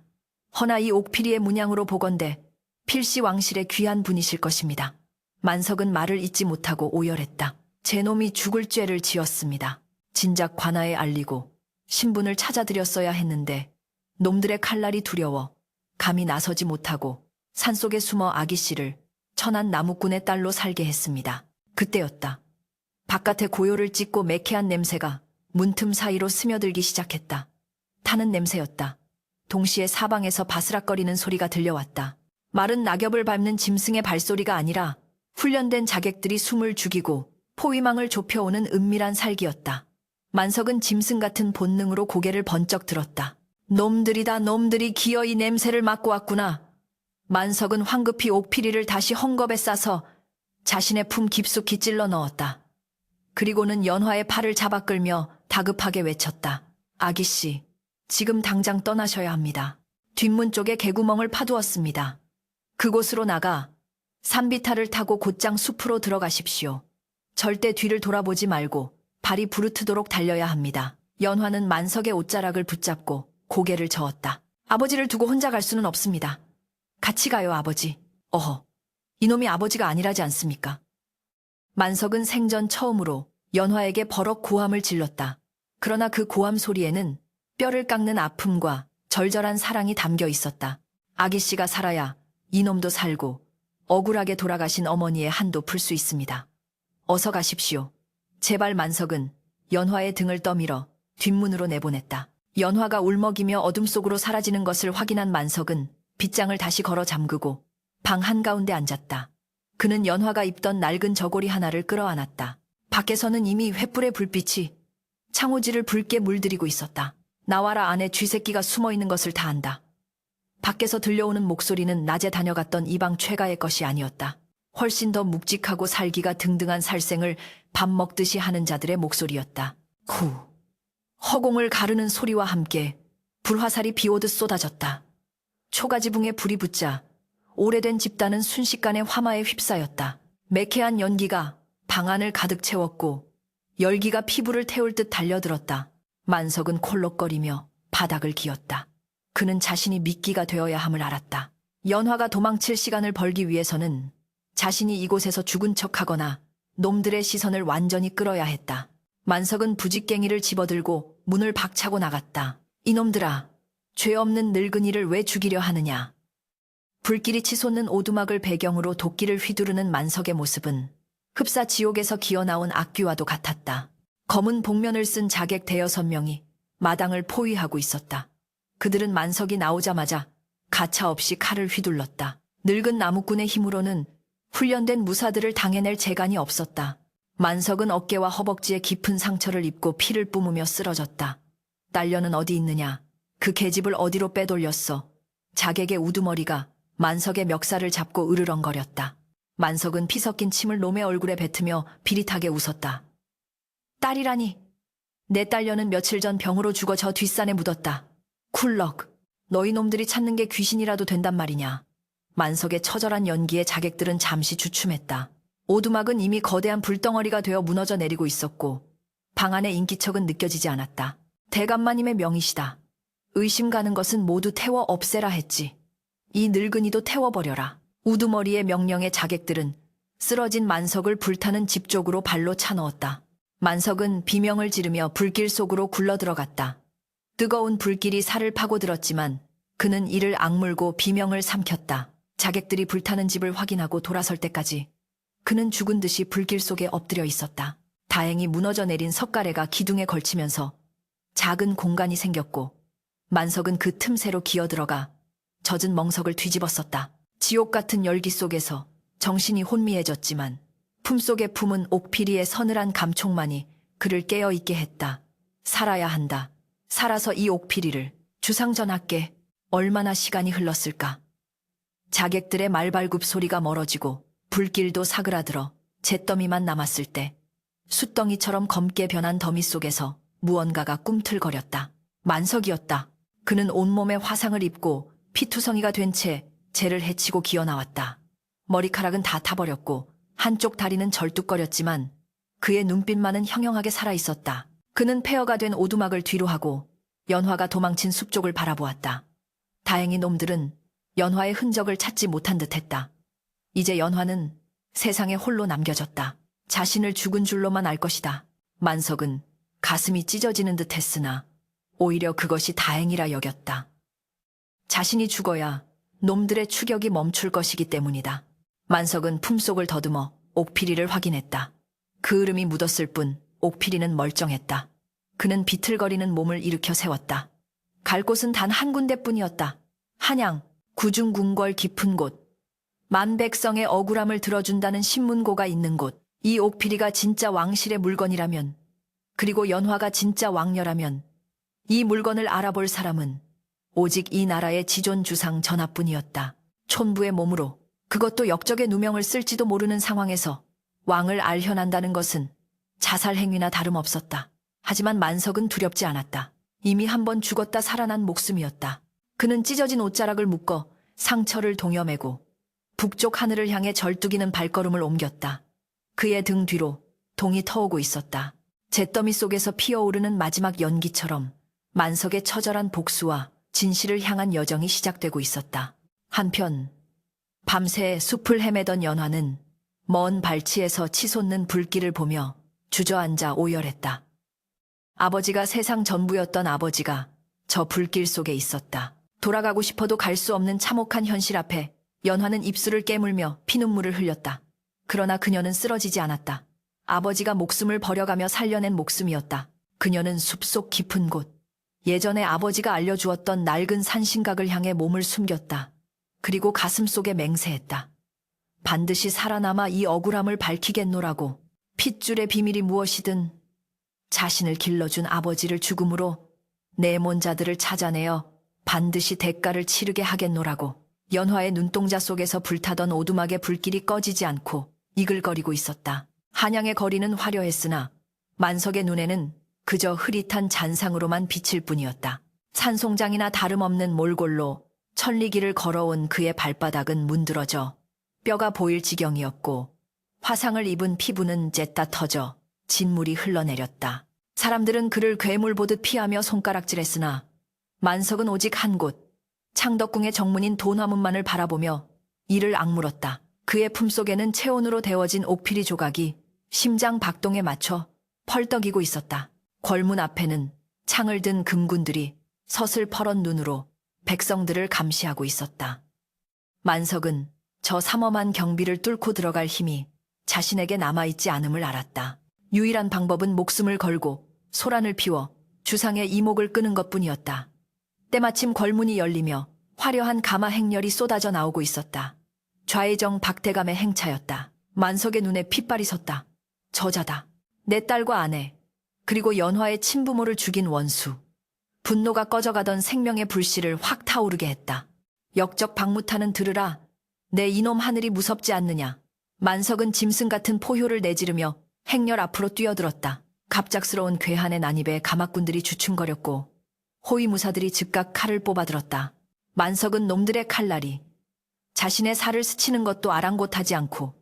허나 이 옥피리의 문양으로 보건대 필시 왕실의 귀한 분이실 것입니다. 만석은 말을 잇지 못하고 오열했다. 제 놈이 죽을 죄를 지었습니다. 진작 관아에 알리고 신분을 찾아드렸어야 했는데 놈들의 칼날이 두려워 감히 나서지 못하고 산속에 숨어 아기씨를 천한 나무꾼의 딸로 살게 했습니다. 그때였다. 바깥에 고요를 찢고 매캐한 냄새가 문틈 사이로 스며들기 시작했다. 타는 냄새였다. 동시에 사방에서 바스락거리는 소리가 들려왔다. 마른 낙엽을 밟는 짐승의 발소리가 아니라 훈련된 자객들이 숨을 죽이고 포위망을 좁혀오는 은밀한 살기였다. 만석은 짐승 같은 본능으로 고개를 번쩍 들었다. 놈들이다, 놈들이 기어이 냄새를 맡고 왔구나. 만석은 황급히 옥피리를 다시 헝겊에 싸서 자신의 품 깊숙이 찔러 넣었다. 그리고는 연화의 팔을 잡아 끌며 다급하게 외쳤다. 아기씨, 지금 당장 떠나셔야 합니다. 뒷문 쪽에 개구멍을 파두었습니다. 그곳으로 나가 산비탈을 타고 곧장 숲으로 들어가십시오. 절대 뒤를 돌아보지 말고 발이 부르트도록 달려야 합니다. 연화는 만석의 옷자락을 붙잡고 고개를 저었다. 아버지를 두고 혼자 갈 수는 없습니다. 같이 가요, 아버지. 어허, 이놈이 아버지가 아니라지 않습니까? 만석은 생전 처음으로 연화에게 버럭 고함을 질렀다. 그러나 그 고함 소리에는 뼈를 깎는 아픔과 절절한 사랑이 담겨 있었다. 아기씨가 살아야 이놈도 살고 억울하게 돌아가신 어머니의 한도 풀 수 있습니다. 어서 가십시오. 제발. 만석은 연화의 등을 떠밀어 뒷문으로 내보냈다. 연화가 울먹이며 어둠 속으로 사라지는 것을 확인한 만석은 빗장을 다시 걸어 잠그고 방 한가운데 앉았다. 그는 연화가 입던 낡은 저고리 하나를 끌어안았다. 밖에서는 이미 횃불의 불빛이 창호지를 붉게 물들이고 있었다. 나와라, 안에 쥐새끼가 숨어있는 것을 다 안다. 밖에서 들려오는 목소리는 낮에 다녀갔던 이방 최가의 것이 아니었다. 훨씬 더 묵직하고 살기가 등등한 살생을 밥 먹듯이 하는 자들의 목소리였다. 후. 허공을 가르는 소리와 함께 불화살이 비오듯 쏟아졌다. 초가지붕에 불이 붙자 오래된 집단은 순식간에 화마에 휩싸였다. 매캐한 연기가 방 안을 가득 채웠고 열기가 피부를 태울 듯 달려들었다. 만석은 콜록거리며 바닥을 기었다. 그는 자신이 미끼가 되어야 함을 알았다. 연화가 도망칠 시간을 벌기 위해서는 자신이 이곳에서 죽은 척하거나 놈들의 시선을 완전히 끌어야 했다. 만석은 부직갱이를 집어들고 문을 박차고 나갔다. 이놈들아, 죄 없는 늙은이를 왜 죽이려 하느냐. 불길이 치솟는 오두막을 배경으로 도끼를 휘두르는 만석의 모습은 흡사 지옥에서 기어나온 악귀와도 같았다. 검은 복면을 쓴 자객 대여섯 명이 마당을 포위하고 있었다. 그들은 만석이 나오자마자 가차없이 칼을 휘둘렀다. 늙은 나무꾼의 힘으로는 훈련된 무사들을 당해낼 재간이 없었다. 만석은 어깨와 허벅지에 깊은 상처를 입고 피를 뿜으며 쓰러졌다. 딸려는 어디 있느냐? 그 계집을 어디로 빼돌렸어? 자객의 우두머리가 만석의 멱살을 잡고 으르렁거렸다. 만석은 피 섞인 침을 놈의 얼굴에 뱉으며 비릿하게 웃었다. 딸이라니. 내 딸려는 며칠 전 병으로 죽어 저 뒷산에 묻었다. 쿨럭. 너희 놈들이 찾는 게 귀신이라도 된단 말이냐. 만석의 처절한 연기에 자객들은 잠시 주춤했다. 오두막은 이미 거대한 불덩어리가 되어 무너져 내리고 있었고 방 안의 인기척은 느껴지지 않았다. 대감마님의 명이시다. 의심 가는 것은 모두 태워 없애라 했지. 이 늙은이도 태워버려라. 우두머리의 명령에 자객들은 쓰러진 만석을 불타는 집 쪽으로 발로 차넣었다. 만석은 비명을 지르며 불길 속으로 굴러들어갔다. 뜨거운 불길이 살을 파고들었지만 그는 이를 악물고 비명을 삼켰다. 자객들이 불타는 집을 확인하고 돌아설 때까지 그는 죽은 듯이 불길 속에 엎드려 있었다. 다행히 무너져 내린 석가래가 기둥에 걸치면서 작은 공간이 생겼고 만석은 그 틈새로 기어들어가 젖은 멍석을 뒤집었었다. 지옥 같은 열기 속에서 정신이 혼미해졌지만 품속에 품은 옥피리의 서늘한 감촉만이 그를 깨어있게 했다. 살아야 한다. 살아서 이 옥피리를 주상전하께. 얼마나 시간이 흘렀을까. 자객들의 말발굽 소리가 멀어지고 불길도 사그라들어 잿더미만 남았을 때 숯덩이처럼 검게 변한 더미 속에서 무언가가 꿈틀거렸다. 만석이었다. 그는 온몸에 화상을 입고 피투성이가 된 채 재를 헤치고 기어나왔다. 머리카락은 다 타버렸고 한쪽 다리는 절뚝거렸지만 그의 눈빛만은 형형하게 살아있었다. 그는 폐허가 된 오두막을 뒤로 하고 연화가 도망친 숲 쪽을 바라보았다. 다행히 놈들은 연화의 흔적을 찾지 못한 듯했다. 이제 연화는 세상에 홀로 남겨졌다. 자신을 죽은 줄로만 알 것이다. 만석은 가슴이 찢어지는 듯 했으나 오히려 그것이 다행이라 여겼다. 자신이 죽어야 놈들의 추격이 멈출 것이기 때문이다. 만석은 품속을 더듬어 옥피리를 확인했다. 그 으름이 묻었을 뿐 옥피리는 멀쩡했다. 그는 비틀거리는 몸을 일으켜 세웠다. 갈 곳은 단 한 군데뿐이었다. 한양, 구중궁궐 깊은 곳. 만백성의 억울함을 들어준다는 신문고가 있는 곳. 이 옥피리가 진짜 왕실의 물건이라면, 그리고 연화가 진짜 왕녀라면 이 물건을 알아볼 사람은 오직 이 나라의 지존주상 전하뿐이었다. 촌부의 몸으로, 그것도 역적의 누명을 쓸지도 모르는 상황에서 왕을 알현한다는 것은 자살 행위나 다름없었다. 하지만 만석은 두렵지 않았다. 이미 한 번 죽었다 살아난 목숨이었다. 그는 찢어진 옷자락을 묶어 상처를 동여매고 북쪽 하늘을 향해 절뚝이는 발걸음을 옮겼다. 그의 등 뒤로 동이 터오고 있었다. 잿더미 속에서 피어오르는 마지막 연기처럼 만석의 처절한 복수와 진실을 향한 여정이 시작되고 있었다. 한편 밤새 숲을 헤매던 연화는 먼 발치에서 치솟는 불길을 보며 주저앉아 오열했다. 아버지가 세상 전부였던 아버지가 저 불길 속에 있었다. 돌아가고 싶어도 갈 수 없는 참혹한 현실 앞에 연화는 입술을 깨물며 피눈물을 흘렸다. 그러나 그녀는 쓰러지지 않았다. 아버지가 목숨을 버려가며 살려낸 목숨이었다. 그녀는 숲속 깊은 곳, 예전에 아버지가 알려주었던 낡은 산신각을 향해 몸을 숨겼다. 그리고 가슴 속에 맹세했다. 반드시 살아남아 이 억울함을 밝히겠노라고. 핏줄의 비밀이 무엇이든 자신을 길러준 아버지를 죽음으로 내 먼자들을 찾아내어 반드시 대가를 치르게 하겠노라고. 연화의 눈동자 속에서 불타던 오두막의 불길이 꺼지지 않고 이글거리고 있었다. 한양의 거리는 화려했으나 만석의 눈에는 그저 흐릿한 잔상으로만 비칠 뿐이었다. 산송장이나 다름없는 몰골로 천리길을 걸어온 그의 발바닥은 문드러져 뼈가 보일 지경이었고 화상을 입은 피부는 쨌다 터져 진물이 흘러내렸다. 사람들은 그를 괴물 보듯 피하며 손가락질했으나 만석은 오직 한 곳, 창덕궁의 정문인 돈화문만을 바라보며 이를 악물었다. 그의 품속에는 체온으로 데워진 옥피리 조각이 심장 박동에 맞춰 펄떡이고 있었다. 궐문 앞에는 창을 든 금군들이 서슬퍼런 눈으로 백성들을 감시하고 있었다. 만석은 저 삼엄한 경비를 뚫고 들어갈 힘이 자신에게 남아있지 않음을 알았다. 유일한 방법은 목숨을 걸고 소란을 피워 주상의 이목을 끄는 것뿐이었다. 때마침 궐문이 열리며 화려한 가마 행렬이 쏟아져 나오고 있었다. 좌의정 박대감의 행차였다. 만석의 눈에 핏발이 섰다. 저자다. 내 딸과 아내, 그리고 연화의 친부모를 죽인 원수. 분노가 꺼져가던 생명의 불씨를 확 타오르게 했다. 역적 박무타는 들으라. 내 이놈 하늘이 무섭지 않느냐. 만석은 짐승 같은 포효를 내지르며 행렬 앞으로 뛰어들었다. 갑작스러운 괴한의 난입에 가막군들이 주춤거렸고 호위무사들이 즉각 칼을 뽑아들었다. 만석은 놈들의 칼날이 자신의 살을 스치는 것도 아랑곳하지 않고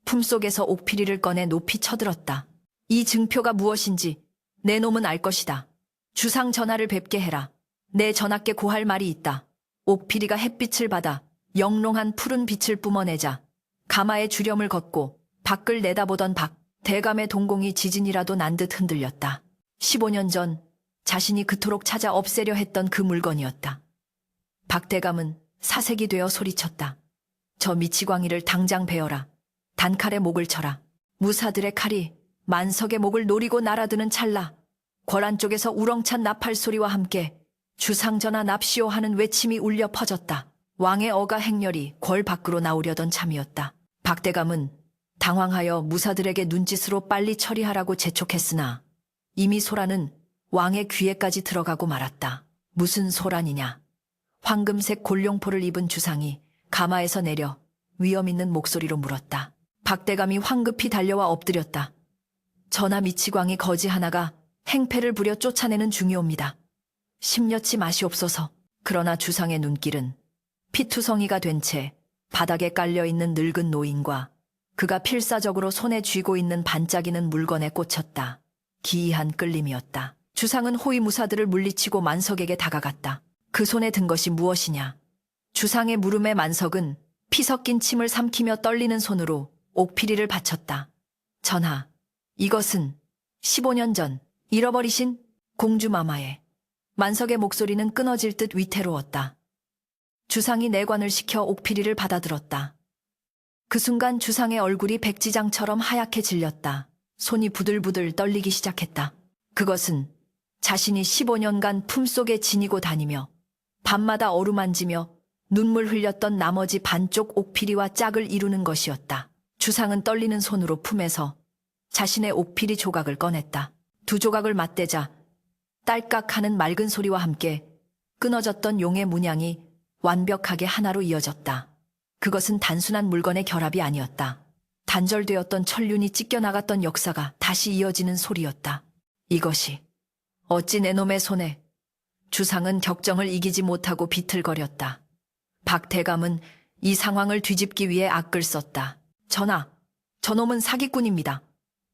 품속에서 옥피리를 꺼내 높이 쳐들었다. 이 증표가 무엇인지 내 놈은 알 것이다. 주상 전하를 뵙게 해라. 내 전하께 고할 말이 있다. 옥피리가 햇빛을 받아 영롱한 푸른 빛을 뿜어내자 가마에 주렴을 걷고 밖을 내다보던 박대감의 동공이 지진이라도 난 듯 흔들렸다. 15년 전 자신이 그토록 찾아 없애려 했던 그 물건이었다. 박대감은 사색이 되어 소리쳤다. 저 미치광이를 당장 베어라. 단칼에 목을 쳐라. 무사들의 칼이 만석의 목을 노리고 날아드는 찰나 궐 쪽에서 우렁찬 나팔 소리와 함께 주상전하 납시오 하는 외침이 울려 퍼졌다. 왕의 어가 행렬이 궐 밖으로 나오려던 참이었다. 박대감은 당황하여 무사들에게 눈짓으로 빨리 처리하라고 재촉했으나 이미 소란은 왕의 귀에까지 들어가고 말았다. 무슨 소란이냐. 황금색 골룡포를 입은 주상이 가마에서 내려 위험 있는 목소리로 물었다. 박대감이 황급히 달려와 엎드렸다. 전하 미치광이 거지 하나가 행패를 부려 쫓아내는 중이옵니다. 심려치 마시옵소서. 그러나 주상의 눈길은 피투성이가 된 채 바닥에 깔려있는 늙은 노인과 그가 필사적으로 손에 쥐고 있는 반짝이는 물건에 꽂혔다. 기이한 끌림이었다. 주상은 호위무사들을 물리치고 만석에게 다가갔다. 그 손에 든 것이 무엇이냐. 주상의 물음에 만석은 피 섞인 침을 삼키며 떨리는 손으로 옥피리를 바쳤다. 전하, 이것은 15년 전 잃어버리신 공주마마의. 만석의 목소리는 끊어질 듯 위태로웠다. 주상이 내관을 시켜 옥피리를 받아들었다. 그 순간 주상의 얼굴이 백지장처럼 하얗게 질렸다. 손이 부들부들 떨리기 시작했다. 그것은 자신이 15년간 품속에 지니고 다니며 밤마다 어루만지며 눈물 흘렸던 나머지 반쪽 옥피리와 짝을 이루는 것이었다. 주상은 떨리는 손으로 품에서 자신의 옥피리 조각을 꺼냈다. 두 조각을 맞대자 딸깍하는 맑은 소리와 함께 끊어졌던 용의 문양이 완벽하게 하나로 이어졌다. 그것은 단순한 물건의 결합이 아니었다. 단절되었던 천륜이 찢겨나갔던 역사가 다시 이어지는 소리였다. 이것이 어찌 내 놈의 손에. 주상은 격정을 이기지 못하고 비틀거렸다. 박대감은 이 상황을 뒤집기 위해 악글 썼다. 전하, 저놈은 사기꾼입니다.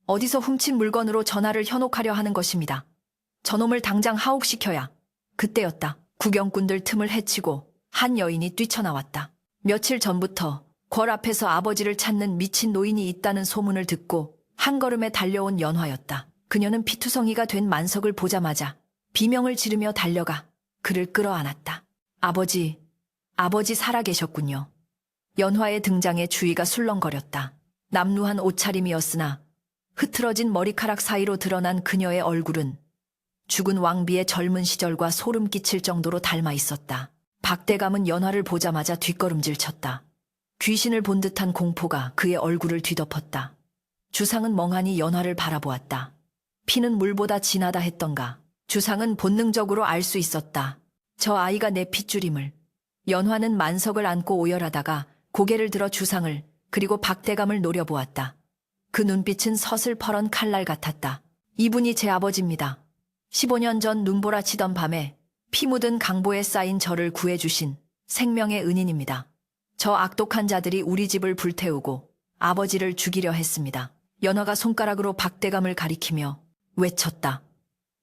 어디서 훔친 물건으로 전하를 현혹하려 하는 것입니다. 저놈을 당장 하옥시켜야. 그때였다. 구경꾼들 틈을 헤치고 한 여인이 뛰쳐나왔다. 며칠 전부터 궐 앞에서 아버지를 찾는 미친 노인이 있다는 소문을 듣고 한 걸음에 달려온 연화였다. 그녀는 피투성이가 된 만석을 보자마자 비명을 지르며 달려가 그를 끌어안았다. 아버지 살아계셨군요. 연화의 등장에 주위가 술렁거렸다. 남루한 옷차림이었으나 흐트러진 머리카락 사이로 드러난 그녀의 얼굴은 죽은 왕비의 젊은 시절과 소름 끼칠 정도로 닮아 있었다. 박대감은 연화를 보자마자 뒷걸음질 쳤다. 귀신을 본 듯한 공포가 그의 얼굴을 뒤덮었다. 주상은 멍하니 연화를 바라보았다. 피는 물보다 진하다 했던가. 주상은 본능적으로 알 수 있었다. 저 아이가 내 핏줄임을. 연화는 만석을 안고 오열하다가 고개를 들어 주상을 그리고 박대감을 노려보았다. 그 눈빛은 서슬퍼런 칼날 같았다. 이분이 제 아버지입니다. 15년 전 눈보라치던 밤에 피 묻은 강보에 쌓인 저를 구해주신 생명의 은인입니다. 저 악독한 자들이 우리 집을 불태우고 아버지를 죽이려 했습니다. 연화가 손가락으로 박대감을 가리키며 외쳤다.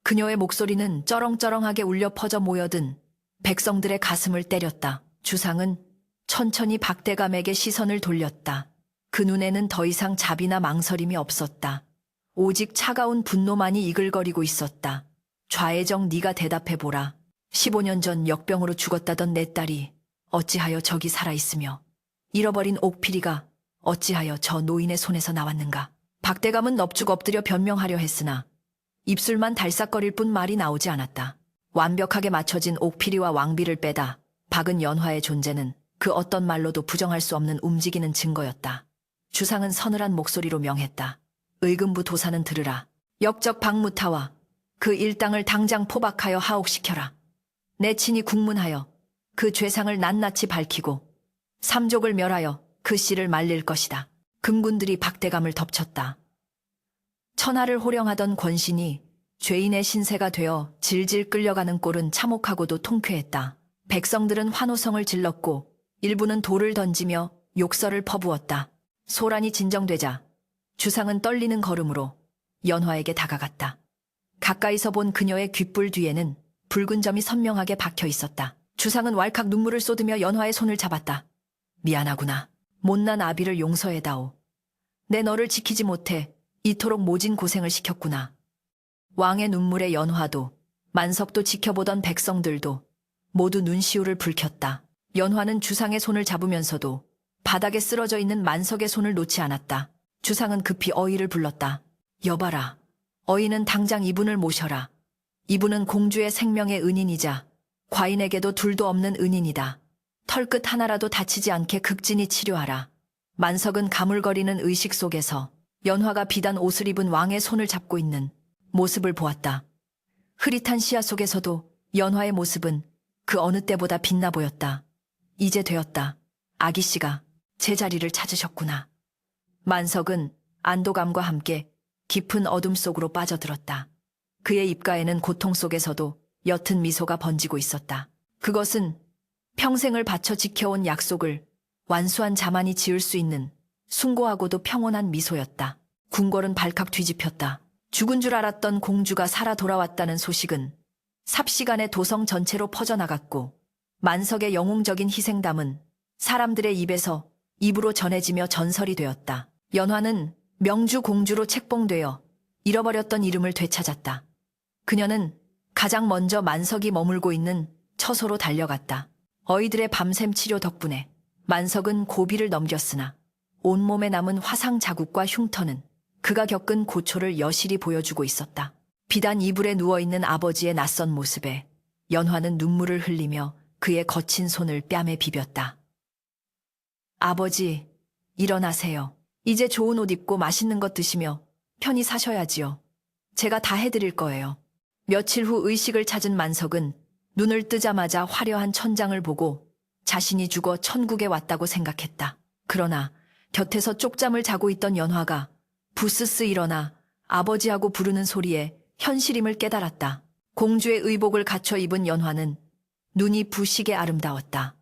그녀의 목소리는 쩌렁쩌렁하게 울려 퍼져 모여든 백성들의 가슴을 때렸다. 주상은 천천히 박대감에게 시선을 돌렸다. 그 눈에는 더 이상 자비나 망설임이 없었다. 오직 차가운 분노만이 이글거리고 있었다. 좌애정 네가 대답해보라. 15년 전 역병으로 죽었다던 내 딸이 어찌하여 저기 살아있으며 잃어버린 옥피리가 어찌하여 저 노인의 손에서 나왔는가. 박대감은 넙죽 엎드려 변명하려 했으나 입술만 달싹거릴 뿐 말이 나오지 않았다. 완벽하게 맞춰진 옥피리와 왕비를 빼다 박은 연화의 존재는 그 어떤 말로도 부정할 수 없는 움직이는 증거였다. 주상은 서늘한 목소리로 명했다. 의금부 도사는 들으라. 역적 박무타와 그 일당을 당장 포박하여 하옥시켜라. 내 친히 국문하여 그 죄상을 낱낱이 밝히고 삼족을 멸하여 그 씨를 말릴 것이다. 금군들이 박대감을 덮쳤다. 천하를 호령하던 권신이 죄인의 신세가 되어 질질 끌려가는 꼴은 참혹하고도 통쾌했다. 백성들은 환호성을 질렀고 일부는 돌을 던지며 욕설을 퍼부었다. 소란이 진정되자 주상은 떨리는 걸음으로 연화에게 다가갔다. 가까이서 본 그녀의 귓불 뒤에는 붉은 점이 선명하게 박혀 있었다. 주상은 왈칵 눈물을 쏟으며 연화의 손을 잡았다. 미안하구나. 못난 아비를 용서해다오. 내 너를 지키지 못해 이토록 모진 고생을 시켰구나. 왕의 눈물에 연화도 만석도 지켜보던 백성들도 모두 눈시울을 붉혔다. 연화는 주상의 손을 잡으면서도 바닥에 쓰러져 있는 만석의 손을 놓지 않았다. 주상은 급히 어이를 불렀다. 여봐라. 어이는 당장 이분을 모셔라. 이분은 공주의 생명의 은인이자 과인에게도 둘도 없는 은인이다. 털끝 하나라도 다치지 않게 극진히 치료하라. 만석은 가물거리는 의식 속에서 연화가 비단 옷을 입은 왕의 손을 잡고 있는 모습을 보았다. 흐릿한 시야 속에서도 연화의 모습은 그 어느 때보다 빛나 보였다. 이제 되었다. 아기씨가 제자리를 찾으셨구나. 만석은 안도감과 함께 깊은 어둠 속으로 빠져들었다. 그의 입가에는 고통 속에서도 옅은 미소가 번지고 있었다. 그것은 평생을 바쳐 지켜온 약속을 완수한 자만이 지을 수 있는 숭고하고도 평온한 미소였다. 궁궐은 발칵 뒤집혔다. 죽은 줄 알았던 공주가 살아 돌아왔다는 소식은 삽시간에 도성 전체로 퍼져나갔고 만석의 영웅적인 희생담은 사람들의 입에서 입으로 전해지며 전설이 되었다. 연화는 명주 공주로 책봉되어 잃어버렸던 이름을 되찾았다. 그녀는 가장 먼저 만석이 머물고 있는 처소로 달려갔다. 어이들의 밤샘 치료 덕분에 만석은 고비를 넘겼으나 온몸에 남은 화상 자국과 흉터는 그가 겪은 고초를 여실히 보여주고 있었다. 비단 이불에 누워있는 아버지의 낯선 모습에 연화는 눈물을 흘리며 그의 거친 손을 뺨에 비볐다. 아버지, 일어나세요. 이제 좋은 옷 입고 맛있는 것 드시며 편히 사셔야지요. 제가 다 해드릴 거예요. 며칠 후 의식을 찾은 만석은 눈을 뜨자마자 화려한 천장을 보고 자신이 죽어 천국에 왔다고 생각했다. 그러나 곁에서 쪽잠을 자고 있던 연화가 부스스 일어나 아버지하고 부르는 소리에 현실임을 깨달았다. 공주의 의복을 갖춰 입은 연화는 눈이 부시게 아름다웠다.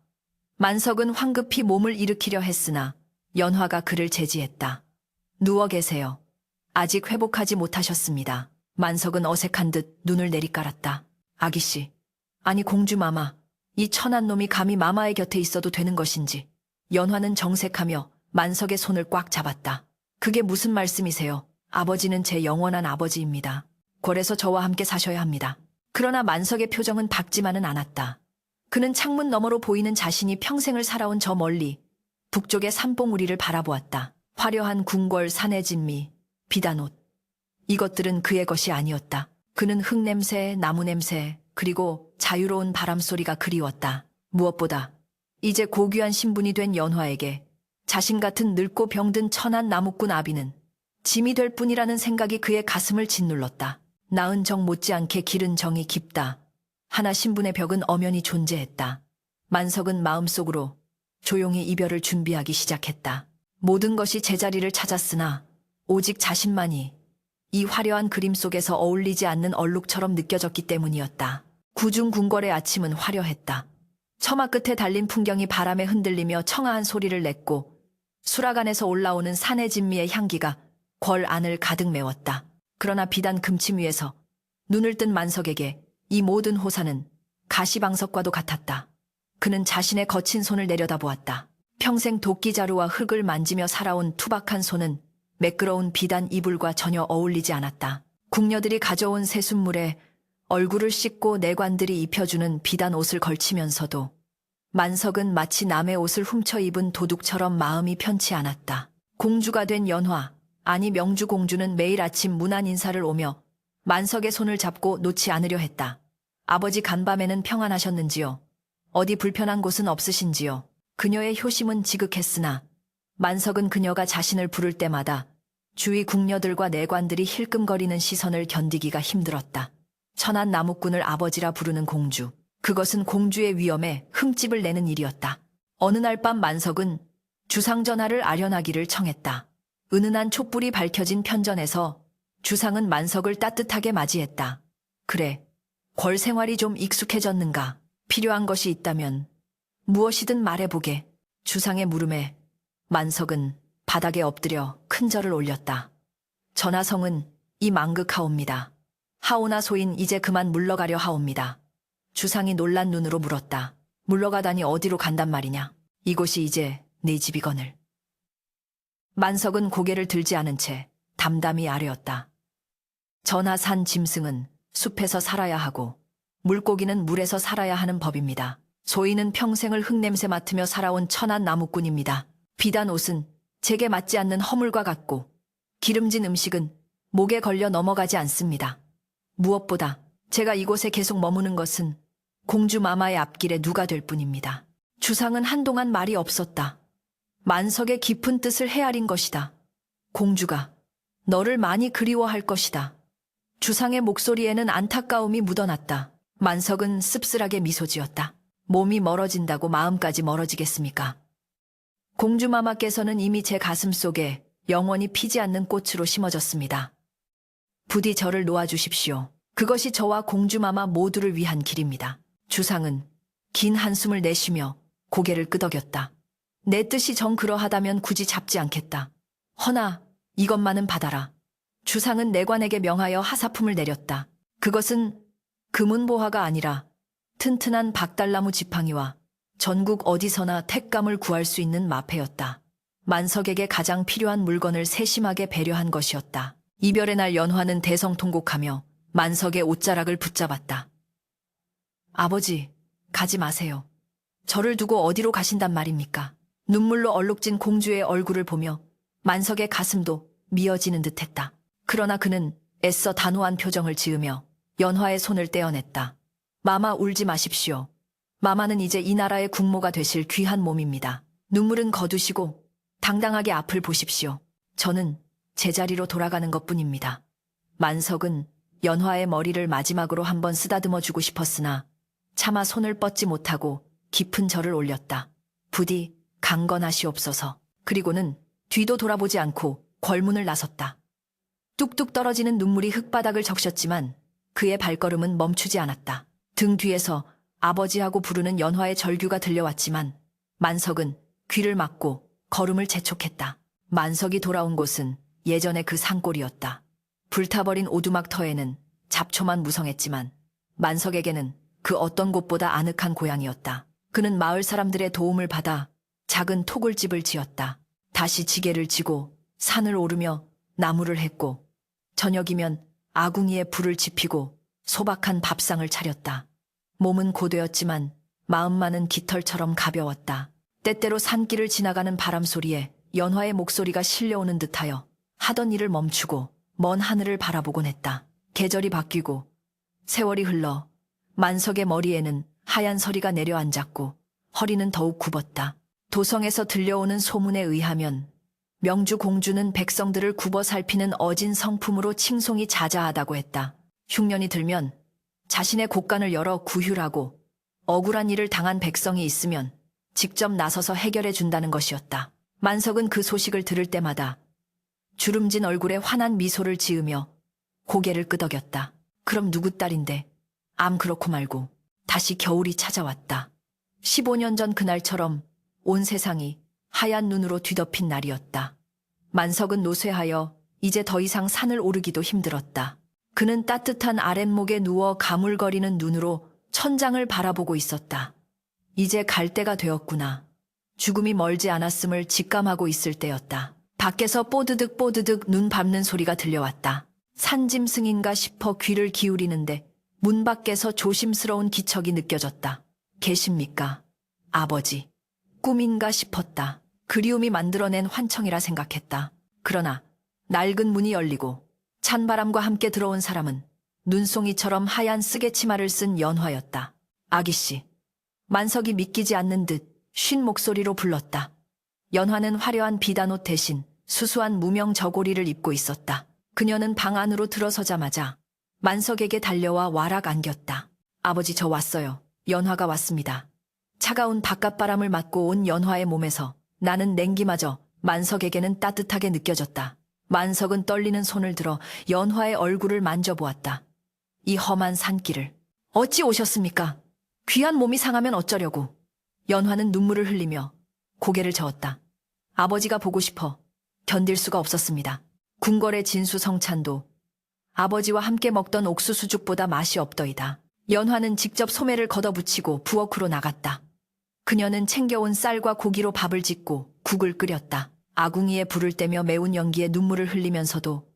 만석은 황급히 몸을 일으키려 했으나 연화가 그를 제지했다. 누워 계세요. 아직 회복하지 못하셨습니다. 만석은 어색한 듯 눈을 내리깔았다. 아기씨, 아니 공주마마, 이 천한 놈이 감히 마마의 곁에 있어도 되는 것인지. 연화는 정색하며 만석의 손을 꽉 잡았다. 그게 무슨 말씀이세요? 아버지는 제 영원한 아버지입니다. 궐에서 저와 함께 사셔야 합니다. 그러나 만석의 표정은 밝지만은 않았다. 그는 창문 너머로 보이는 자신이 평생을 살아온 저 멀리 북쪽의 산봉우리를 바라보았다. 화려한 궁궐 산의 진미, 비단옷. 이것들은 그의 것이 아니었다. 그는 흙냄새, 나무냄새, 그리고 자유로운 바람소리가 그리웠다. 무엇보다 이제 고귀한 신분이 된 연화에게 자신 같은 늙고 병든 천한 나무꾼 아비는 짐이 될 뿐이라는 생각이 그의 가슴을 짓눌렀다. 낳은 정 못지않게 기른 정이 깊다. 하나 신분의 벽은 엄연히 존재했다. 만석은 마음속으로 조용히 이별을 준비하기 시작했다. 모든 것이 제자리를 찾았으나 오직 자신만이 이 화려한 그림 속에서 어울리지 않는 얼룩처럼 느껴졌기 때문이었다. 구중궁궐의 아침은 화려했다. 처마 끝에 달린 풍경이 바람에 흔들리며 청아한 소리를 냈고 수라간에서 올라오는 산의 진미의 향기가 궐 안을 가득 메웠다. 그러나 비단 금침 위에서 눈을 뜬 만석에게 이 모든 호사는 가시방석과도 같았다. 그는 자신의 거친 손을 내려다보았다. 평생 도끼자루와 흙을 만지며 살아온 투박한 손은 매끄러운 비단 이불과 전혀 어울리지 않았다. 궁녀들이 가져온 새순물에 얼굴을 씻고 내관들이 입혀주는 비단 옷을 걸치면서도 만석은 마치 남의 옷을 훔쳐 입은 도둑처럼 마음이 편치 않았다. 공주가 된 연화, 아니 명주공주는 매일 아침 문안 인사를 오며 만석의 손을 잡고 놓지 않으려 했다. 아버지 간밤에는 평안하셨는지요? 어디 불편한 곳은 없으신지요? 그녀의 효심은 지극했으나 만석은 그녀가 자신을 부를 때마다 주위 궁녀들과 내관들이 힐끔거리는 시선을 견디기가 힘들었다. 천한 나무꾼을 아버지라 부르는 공주. 그것은 공주의 위엄에 흠집을 내는 일이었다. 어느 날 밤 만석은 주상 전하를 아련하기를 청했다. 은은한 촛불이 밝혀진 편전에서 주상은 만석을 따뜻하게 맞이했다. 그래, 궐 생활이 좀 익숙해졌는가? 필요한 것이 있다면 무엇이든 말해보게. 주상의 물음에 만석은 바닥에 엎드려 큰 절을 올렸다. 전하성은 이 망극하옵니다. 하오나 소인 이제 그만 물러가려 하옵니다. 주상이 놀란 눈으로 물었다. 물러가다니 어디로 간단 말이냐? 이곳이 이제 네 집이거늘. 만석은 고개를 들지 않은 채 담담히 아뢰었다. 전하 산 짐승은 숲에서 살아야 하고 물고기는 물에서 살아야 하는 법입니다. 소인은 평생을 흙냄새 맡으며 살아온 천한 나무꾼입니다. 비단 옷은 제게 맞지 않는 허물과 같고 기름진 음식은 목에 걸려 넘어가지 않습니다. 무엇보다 제가 이곳에 계속 머무는 것은 공주 마마의 앞길에 누가 될 뿐입니다. 주상은 한동안 말이 없었다. 만석의 깊은 뜻을 헤아린 것이다. 공주가 너를 많이 그리워할 것이다. 주상의 목소리에는 안타까움이 묻어났다. 만석은 씁쓸하게 미소 지었다. 몸이 멀어진다고 마음까지 멀어지겠습니까? 공주마마께서는 이미 제 가슴 속에 영원히 피지 않는 꽃으로 심어졌습니다. 부디 저를 놓아주십시오. 그것이 저와 공주마마 모두를 위한 길입니다. 주상은 긴 한숨을 내쉬며 고개를 끄덕였다. 내 뜻이 정 그러하다면 굳이 잡지 않겠다. 허나 이것만은 받아라. 주상은 내관에게 명하여 하사품을 내렸다. 그것은 금은보화가 아니라 튼튼한 박달나무 지팡이와 전국 어디서나 택감을 구할 수 있는 마패였다. 만석에게 가장 필요한 물건을 세심하게 배려한 것이었다. 이별의 날 연화는 대성통곡하며 만석의 옷자락을 붙잡았다. 아버지, 가지 마세요. 저를 두고 어디로 가신단 말입니까? 눈물로 얼룩진 공주의 얼굴을 보며 만석의 가슴도 미어지는 듯했다. 그러나 그는 애써 단호한 표정을 지으며 연화의 손을 떼어냈다. 마마 울지 마십시오. 마마는 이제 이 나라의 국모가 되실 귀한 몸입니다. 눈물은 거두시고 당당하게 앞을 보십시오. 저는 제자리로 돌아가는 것뿐입니다. 만석은 연화의 머리를 마지막으로 한번 쓰다듬어 주고 싶었으나 차마 손을 뻗지 못하고 깊은 절을 올렸다. 부디 강건하시옵소서. 그리고는 뒤도 돌아보지 않고 궐문을 나섰다. 뚝뚝 떨어지는 눈물이 흙바닥을 적셨지만 그의 발걸음은 멈추지 않았다. 등 뒤에서 아버지하고 부르는 연화의 절규가 들려왔지만 만석은 귀를 막고 걸음을 재촉했다. 만석이 돌아온 곳은 예전의 그 산골이었다. 불타버린 오두막터에는 잡초만 무성했지만 만석에게는 그 어떤 곳보다 아늑한 고향이었다. 그는 마을 사람들의 도움을 받아 작은 토굴집을 지었다. 다시 지게를 지고 산을 오르며 나무를 했고 저녁이면 아궁이에 불을 지피고 소박한 밥상을 차렸다. 몸은 고되었지만 마음만은 깃털처럼 가벼웠다. 때때로 산길을 지나가는 바람 소리에 연화의 목소리가 실려오는 듯하여 하던 일을 멈추고 먼 하늘을 바라보곤 했다. 계절이 바뀌고 세월이 흘러 만석의 머리에는 하얀 서리가 내려앉았고 허리는 더욱 굽었다. 도성에서 들려오는 소문에 의하면 명주 공주는 백성들을 굽어 살피는 어진 성품으로 칭송이 자자하다고 했다. 흉년이 들면 자신의 곳간을 열어 구휼하고 억울한 일을 당한 백성이 있으면 직접 나서서 해결해 준다는 것이었다. 만석은 그 소식을 들을 때마다 주름진 얼굴에 환한 미소를 지으며 고개를 끄덕였다. 그럼 누구 딸인데? 암 그렇고 말고 다시 겨울이 찾아왔다. 15년 전 그날처럼 온 세상이 하얀 눈으로 뒤덮인 날이었다. 만석은 노쇠하여 이제 더 이상 산을 오르기도 힘들었다. 그는 따뜻한 아랫목에 누워 가물거리는 눈으로 천장을 바라보고 있었다. 이제 갈 때가 되었구나. 죽음이 멀지 않았음을 직감하고 있을 때였다. 밖에서 뽀드득 뽀드득 눈 밟는 소리가 들려왔다. 산짐승인가 싶어 귀를 기울이는데 문 밖에서 조심스러운 기척이 느껴졌다. 계십니까? 아버지. 꿈인가 싶었다. 그리움이 만들어낸 환청이라 생각했다. 그러나 낡은 문이 열리고 찬바람과 함께 들어온 사람은 눈송이처럼 하얀 쓰개 치마를 쓴 연화였다. 아기씨. 만석이 믿기지 않는 듯 쉰 목소리로 불렀다. 연화는 화려한 비단옷 대신 수수한 무명 저고리를 입고 있었다. 그녀는 방 안으로 들어서자마자 만석에게 달려와 와락 안겼다. 아버지 저 왔어요. 연화가 왔습니다. 차가운 바깥바람을 맞고 온 연화의 몸에서 나는 냉기마저 만석에게는 따뜻하게 느껴졌다. 만석은 떨리는 손을 들어 연화의 얼굴을 만져보았다. 이 험한 산길을 어찌 오셨습니까? 귀한 몸이 상하면 어쩌려고. 연화는 눈물을 흘리며 고개를 저었다. 아버지가 보고 싶어 견딜 수가 없었습니다. 궁궐의 진수성찬도 아버지와 함께 먹던 옥수수죽보다 맛이 없더이다. 연화는 직접 소매를 걷어붙이고 부엌으로 나갔다. 그녀는 챙겨온 쌀과 고기로 밥을 짓고 국을 끓였다. 아궁이에 불을 떼며 매운 연기에 눈물을 흘리면서도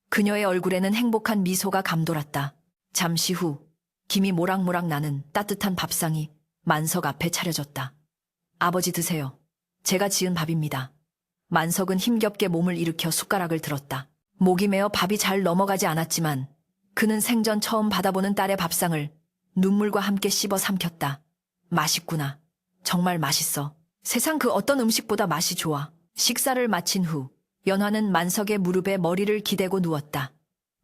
그녀의 얼굴에는 행복한 미소가 감돌았다. 잠시 후 김이 모락모락 나는 따뜻한 밥상이 만석 앞에 차려졌다. 아버지 드세요. 제가 지은 밥입니다. 만석은 힘겹게 몸을 일으켜 숟가락을 들었다. 목이 메어 밥이 잘 넘어가지 않았지만 그는 생전 처음 받아보는 딸의 밥상을 눈물과 함께 씹어 삼켰다. 맛있구나. 정말 맛있어. 세상 그 어떤 음식보다 맛이 좋아. 식사를 마친 후 연화는 만석의 무릎에 머리를 기대고 누웠다.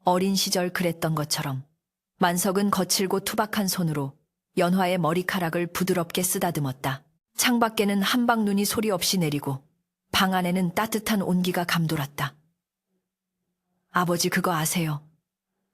어린 시절 그랬던 것처럼 만석은 거칠고 투박한 손으로 연화의 머리카락을 부드럽게 쓰다듬었다. 창밖에는 한방 눈이 소리 없이 내리고 방 안에는 따뜻한 온기가 감돌았다. 아버지 그거 아세요?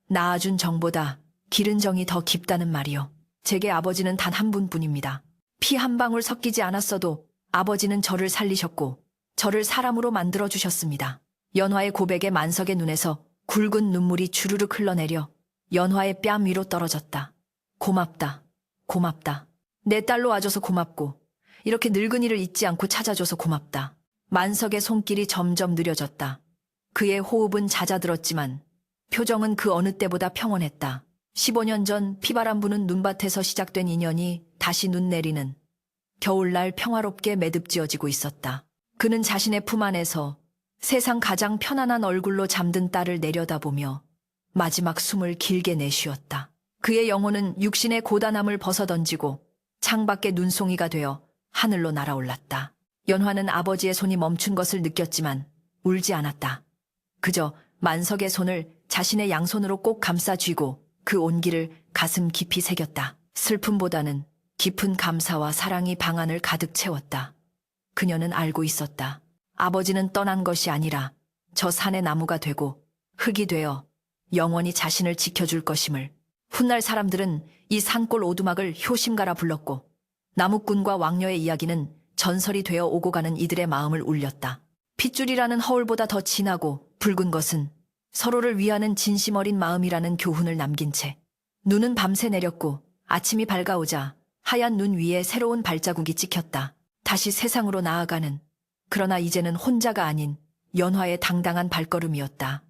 낳아준 정보다 기른 정이 더 깊다는 말이요. 제게 아버지는 단 한 분뿐입니다. 피 한 방울 섞이지 않았어도 아버지는 저를 살리셨고 저를 사람으로 만들어주셨습니다. 연화의 고백에 만석의 눈에서 굵은 눈물이 주르륵 흘러내려 연화의 뺨 위로 떨어졌다. 고맙다. 고맙다. 내 딸로 와줘서 고맙고 이렇게 늙은이를 잊지 않고 찾아줘서 고맙다. 만석의 손길이 점점 느려졌다. 그의 호흡은 잦아들었지만 표정은 그 어느 때보다 평온했다. 15년 전 피바람 부는 눈밭에서 시작된 인연이 다시 눈 내리는 겨울날 평화롭게 매듭지어지고 있었다. 그는 자신의 품 안에서 세상 가장 편안한 얼굴로 잠든 딸을 내려다보며 마지막 숨을 길게 내쉬었다. 그의 영혼은 육신의 고단함을 벗어던지고 창밖의 눈송이가 되어 하늘로 날아올랐다. 연화는 아버지의 손이 멈춘 것을 느꼈지만 울지 않았다. 그저 만석의 손을 자신의 양손으로 꼭 감싸 쥐고 그 온기를 가슴 깊이 새겼다. 슬픔보다는 깊은 감사와 사랑이 방 안을 가득 채웠다. 그녀는 알고 있었다. 아버지는 떠난 것이 아니라 저 산의 나무가 되고 흙이 되어 영원히 자신을 지켜줄 것임을. 훗날 사람들은 이 산골 오두막을 효심가라 불렀고 나무꾼과 왕녀의 이야기는 전설이 되어 오고 가는 이들의 마음을 울렸다. 핏줄이라는 허울보다 더 진하고 붉은 것은 서로를 위하는 진심 어린 마음이라는 교훈을 남긴 채 눈은 밤새 내렸고 아침이 밝아오자 하얀 눈 위에 새로운 발자국이 찍혔다. 다시 세상으로 나아가는, 그러나 이제는 혼자가 아닌 연화의 당당한 발걸음이었다.